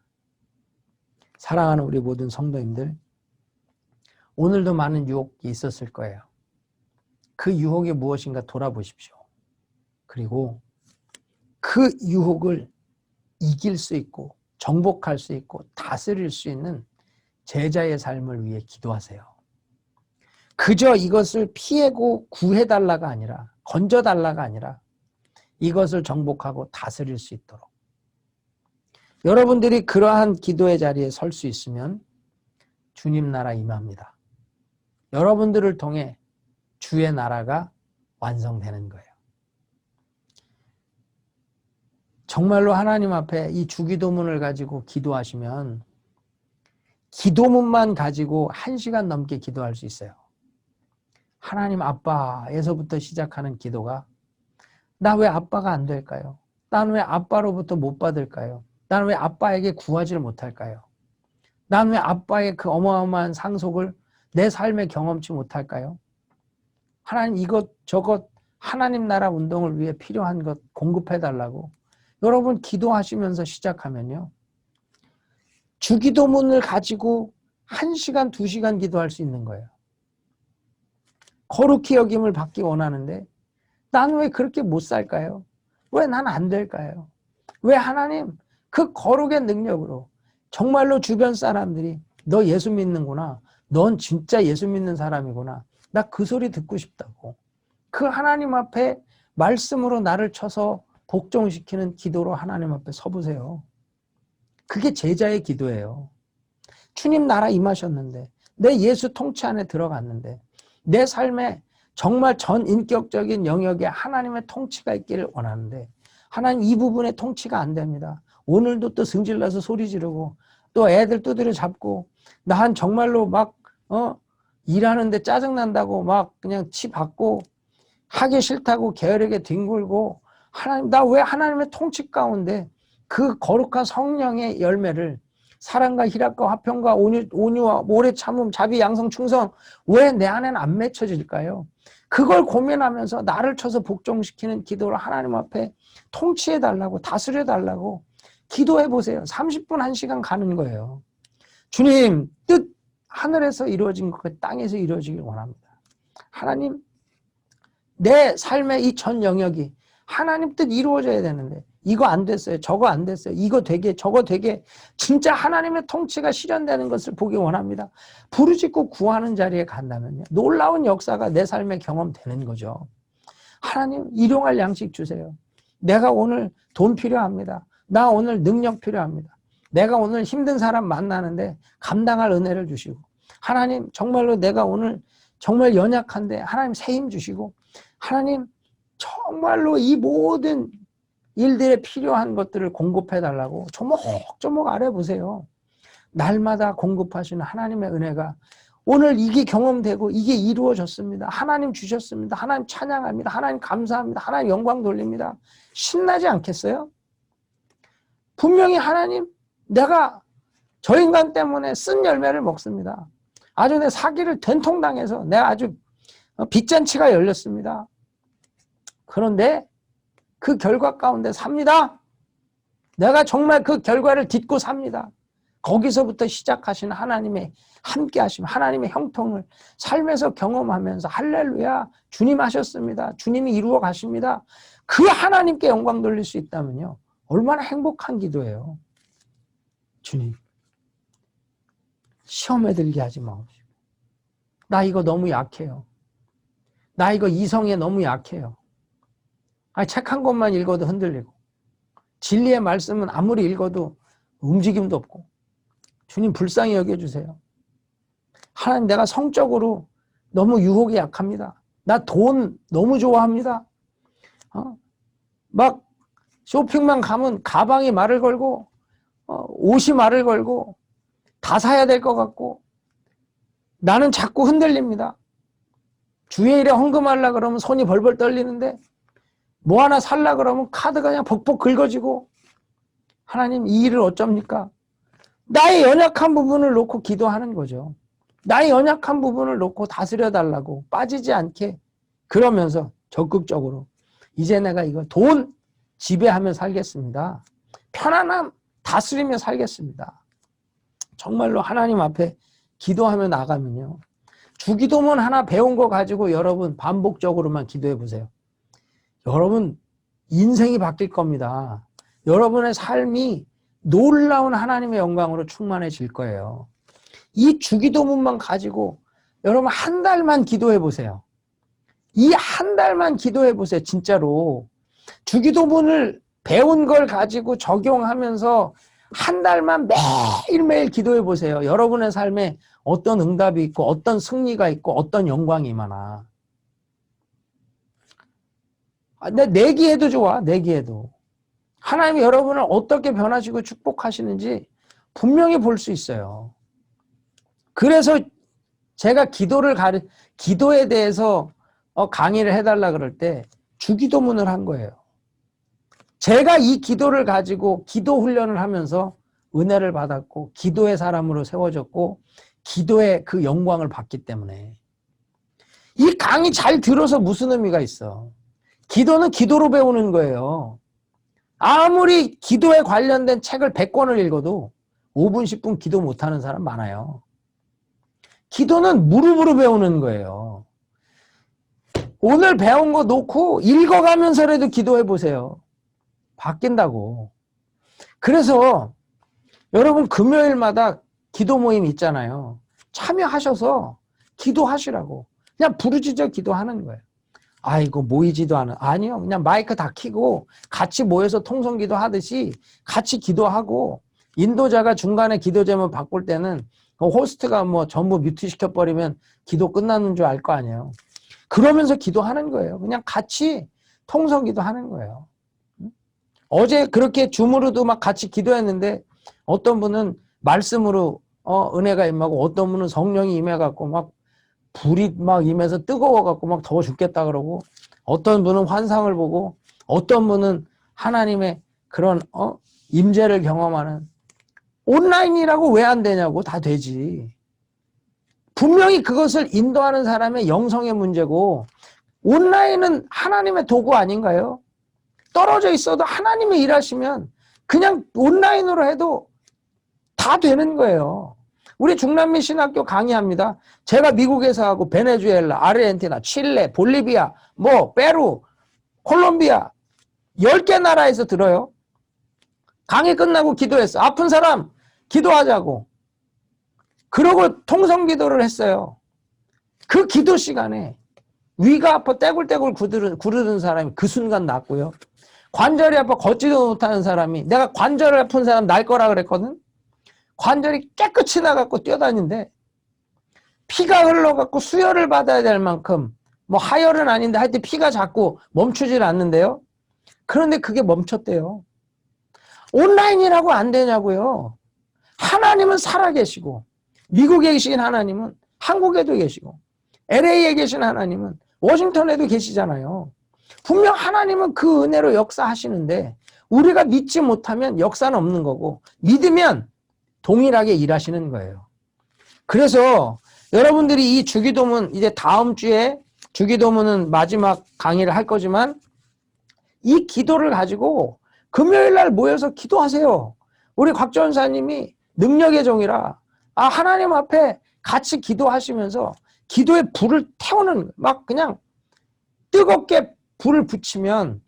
사랑하는 우리 모든 성도님들, 오늘도 많은 유혹이 있었을 거예요. 그 유혹이 무엇인가 돌아보십시오. 그리고 그 유혹을 이길 수 있고 정복할 수 있고 다스릴 수 있는 제자의 삶을 위해 기도하세요. 그저 이것을 피하고 구해달라가 아니라 건져달라가 아니라 이것을 정복하고 다스릴 수 있도록 여러분들이 그러한 기도의 자리에 설 수 있으면 주님 나라 임합니다. 여러분들을 통해 주의 나라가 완성되는 거예요. 정말로 하나님 앞에 이 주기도문을 가지고 기도하시면 기도문만 가지고 1시간 넘게 기도할 수 있어요. 하나님 아빠에서부터 시작하는 기도가 나 왜 아빠가 안 될까요? 난 왜 아빠로부터 못 받을까요? 난 왜 아빠에게 구하지를 못할까요? 난 왜 아빠의 그 어마어마한 상속을 내 삶에 경험치 못할까요? 하나님 이것저것 하나님 나라 운동을 위해 필요한 것 공급해달라고 여러분 기도하시면서 시작하면요. 주기도문을 가지고 1시간, 2시간 기도할 수 있는 거예요. 거룩히 여김을 받기 원하는데 난 왜 그렇게 못 살까요? 왜 난 안 될까요? 왜 하나님 그 거룩의 능력으로 정말로 주변 사람들이 너 예수 믿는구나. 넌 진짜 예수 믿는 사람이구나. 나 그 소리 듣고 싶다고. 그 하나님 앞에 말씀으로 나를 쳐서 복종시키는 기도로 하나님 앞에 서보세요. 그게 제자의 기도예요. 주님 나라 임하셨는데 내 예수 통치 안에 들어갔는데 내 삶에 정말 전인격적인 영역에 하나님의 통치가 있기를 원하는데 하나님 이 부분에 통치가 안 됩니다. 오늘도 또 승질나서 소리 지르고 또 애들 두드려 잡고 난 정말로 막 일하는데 짜증난다고 막 그냥 치 받고 하기 싫다고 게으르게 뒹굴고 하나님 나 왜 하나님의 통치 가운데 그 거룩한 성령의 열매를 사랑과 희락과 화평과 온유와 오래 참음 자비 양성 충성 왜 내 안에는 안 맺혀질까요? 그걸 고민하면서 나를 쳐서 복종시키는 기도를 하나님 앞에 통치해 달라고 다스려 달라고 기도해 보세요. 30분 1시간 가는 거예요. 주님 뜻 하늘에서 이루어진 것 땅에서 이루어지길 원합니다. 하나님 내 삶의 이 전 영역이 하나님 뜻 이루어져야 되는데 이거 안 됐어요. 저거 안 됐어요. 이거 되게 저거 되게 진짜 하나님의 통치가 실현되는 것을 보기 원합니다. 부르짖고 구하는 자리에 간다면요. 놀라운 역사가 내 삶에 경험되는 거죠. 하나님 일용할 양식 주세요. 내가 오늘 돈 필요합니다. 나 오늘 능력 필요합니다. 내가 오늘 힘든 사람 만나는데 감당할 은혜를 주시고 하나님 정말로 내가 오늘 정말 연약한데 하나님 새 힘 주시고 하나님 정말로 이 모든 일들에 필요한 것들을 공급해 달라고 조목조목 알아보세요. 날마다 공급하시는 하나님의 은혜가 오늘 이게 경험되고 이게 이루어졌습니다. 하나님 주셨습니다. 하나님 찬양합니다. 하나님 감사합니다. 하나님 영광 돌립니다. 신나지 않겠어요? 분명히 하나님 내가 저 인간 때문에 쓴 열매를 먹습니다. 아주 내 사기를 된통당해서 내가 아주 빚잔치가 열렸습니다. 그런데 그 결과 가운데 삽니다. 내가 정말 그 결과를 딛고 삽니다. 거기서부터 시작하신 하나님의 함께 하심, 하나님의 형통을 삶에서 경험하면서 할렐루야 주님 하셨습니다. 주님이 이루어 가십니다. 그 하나님께 영광 돌릴 수 있다면요. 얼마나 행복한 기도예요. 주님 시험에 들게 하지 마옵시고 나 이거 너무 약해요. 나 이거 이성에 너무 약해요. 책 한 권만 읽어도 흔들리고 진리의 말씀은 아무리 읽어도 움직임도 없고 주님 불쌍히 여겨주세요. 하나님 내가 성적으로 너무 유혹에 약합니다. 나 돈 너무 좋아합니다. 막 쇼핑만 가면 가방이 말을 걸고 옷이 말을 걸고 다 사야 될 것 같고 나는 자꾸 흔들립니다. 주일에 헌금하려고 그러면 손이 벌벌 떨리는데 뭐 하나 살려고 그러면 카드가 그냥 벅벅 긁어지고 하나님 이 일을 어쩝니까? 나의 연약한 부분을 놓고 기도하는 거죠. 나의 연약한 부분을 놓고 다스려 달라고 빠지지 않게 그러면서 적극적으로 이제 내가 이거 돈 지배하며 살겠습니다. 편안함 다스리며 살겠습니다. 정말로 하나님 앞에 기도하며 나가면요. 주기도문 하나 배운 거 가지고 여러분 반복적으로만 기도해 보세요. 여러분 인생이 바뀔 겁니다. 여러분의 삶이 놀라운 하나님의 영광으로 충만해질 거예요. 이 주기도문만 가지고 여러분 한 달만 기도해 보세요. 이 한 달만 기도해 보세요. 진짜로. 주기도문을 배운 걸 가지고 적용하면서 한 달만 매일매일 기도해 보세요. 여러분의 삶에 어떤 응답이 있고 어떤 승리가 있고 어떤 영광이 임하나. 내기해도 좋아. 내기해도. 하나님이 여러분을 어떻게 변화시고 축복하시는지 분명히 볼 수 있어요. 그래서 제가 기도에 대해서 강의를 해달라 그럴 때 주기도문을 한 거예요. 제가 이 기도를 가지고 기도 훈련을 하면서 은혜를 받았고 기도의 사람으로 세워졌고 기도의 그 영광을 받기 때문에 이 강의 잘 들어서 무슨 의미가 있어. 기도는 기도로 배우는 거예요. 아무리 기도에 관련된 책을 100권을 읽어도 5분 10분 기도 못하는 사람 많아요. 기도는 무릎으로 배우는 거예요. 오늘 배운 거 놓고 읽어가면서라도 기도해 보세요. 바뀐다고. 그래서 여러분 금요일마다 기도 모임 있잖아요. 참여하셔서 기도하시라고. 그냥 부르짖어 기도하는 거예요. 아이고 모이지도 않아. 아니요. 그냥 마이크 다 켜고 같이 모여서 통성기도 하듯이 같이 기도하고 인도자가 중간에 기도 제목 바꿀 때는 호스트가 뭐 전부 뮤트 시켜버리면 기도 끝나는 줄 알 거 아니에요. 그러면서 기도하는 거예요. 그냥 같이 통성기도 하는 거예요. 어제 그렇게 줌으로도 막 같이 기도했는데 어떤 분은 말씀으로 은혜가 임하고 어떤 분은 성령이 임해갖고 막 불이 막 임해서 뜨거워갖고 막 더워 죽겠다 그러고 어떤 분은 환상을 보고 어떤 분은 하나님의 그런 임재를 경험하는 온라인이라고 왜 안 되냐고. 다 되지. 분명히 그것을 인도하는 사람의 영성의 문제고 온라인은 하나님의 도구 아닌가요? 떨어져 있어도 하나님이 일하시면 그냥 온라인으로 해도 다 되는 거예요. 우리 중남미 신학교 강의합니다. 제가 미국에서 하고 베네수엘라, 아르헨티나, 칠레, 볼리비아, 페루, 콜롬비아 10개 나라에서 들어요. 강의 끝나고 기도했어. 아픈 사람 기도하자고. 그러고 통성기도를 했어요. 그 기도 시간에 위가 아파 떼굴떼굴 구르던 사람이 그 순간 낫고요. 관절이 아파 걷지도 못하는 사람이, 내가 관절 아픈 사람 날 거라 그랬거든. 관절이 깨끗이 나갖고 뛰어다닌대. 피가 흘러갖고 수혈을 받아야 될 만큼 하혈은 아닌데 하여튼 피가 자꾸 멈추질 않는데요. 그런데 그게 멈췄대요. 온라인이라고 안 되냐고요. 하나님은 살아계시고 미국에 계신 하나님은 한국에도 계시고 LA에 계신 하나님은 워싱턴에도 계시잖아요. 분명 하나님은 그 은혜로 역사하시는데 우리가 믿지 못하면 역사는 없는 거고 믿으면 동일하게 일하시는 거예요. 그래서 여러분들이 이 주기도문 이제 다음 주에 주기도문은 마지막 강의를 할 거지만 이 기도를 가지고 금요일 날 모여서 기도하세요. 우리 곽 전사님이 능력의 종이라 하나님 앞에 같이 기도하시면서 기도의 불을 태우는 막 그냥 뜨겁게 불을 붙이면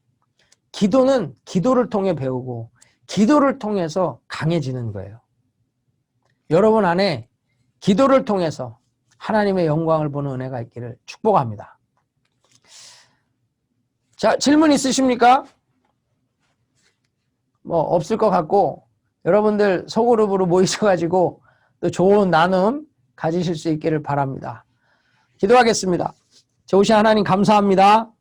기도는 기도를 통해 배우고 기도를 통해서 강해지는 거예요. 여러분 안에 기도를 통해서 하나님의 영광을 보는 은혜가 있기를 축복합니다. 자, 질문 있으십니까? 없을 것 같고 여러분들 소그룹으로 모이셔가지고 또 좋은 나눔 가지실 수 있기를 바랍니다. 기도하겠습니다. 좋으신 하나님 감사합니다.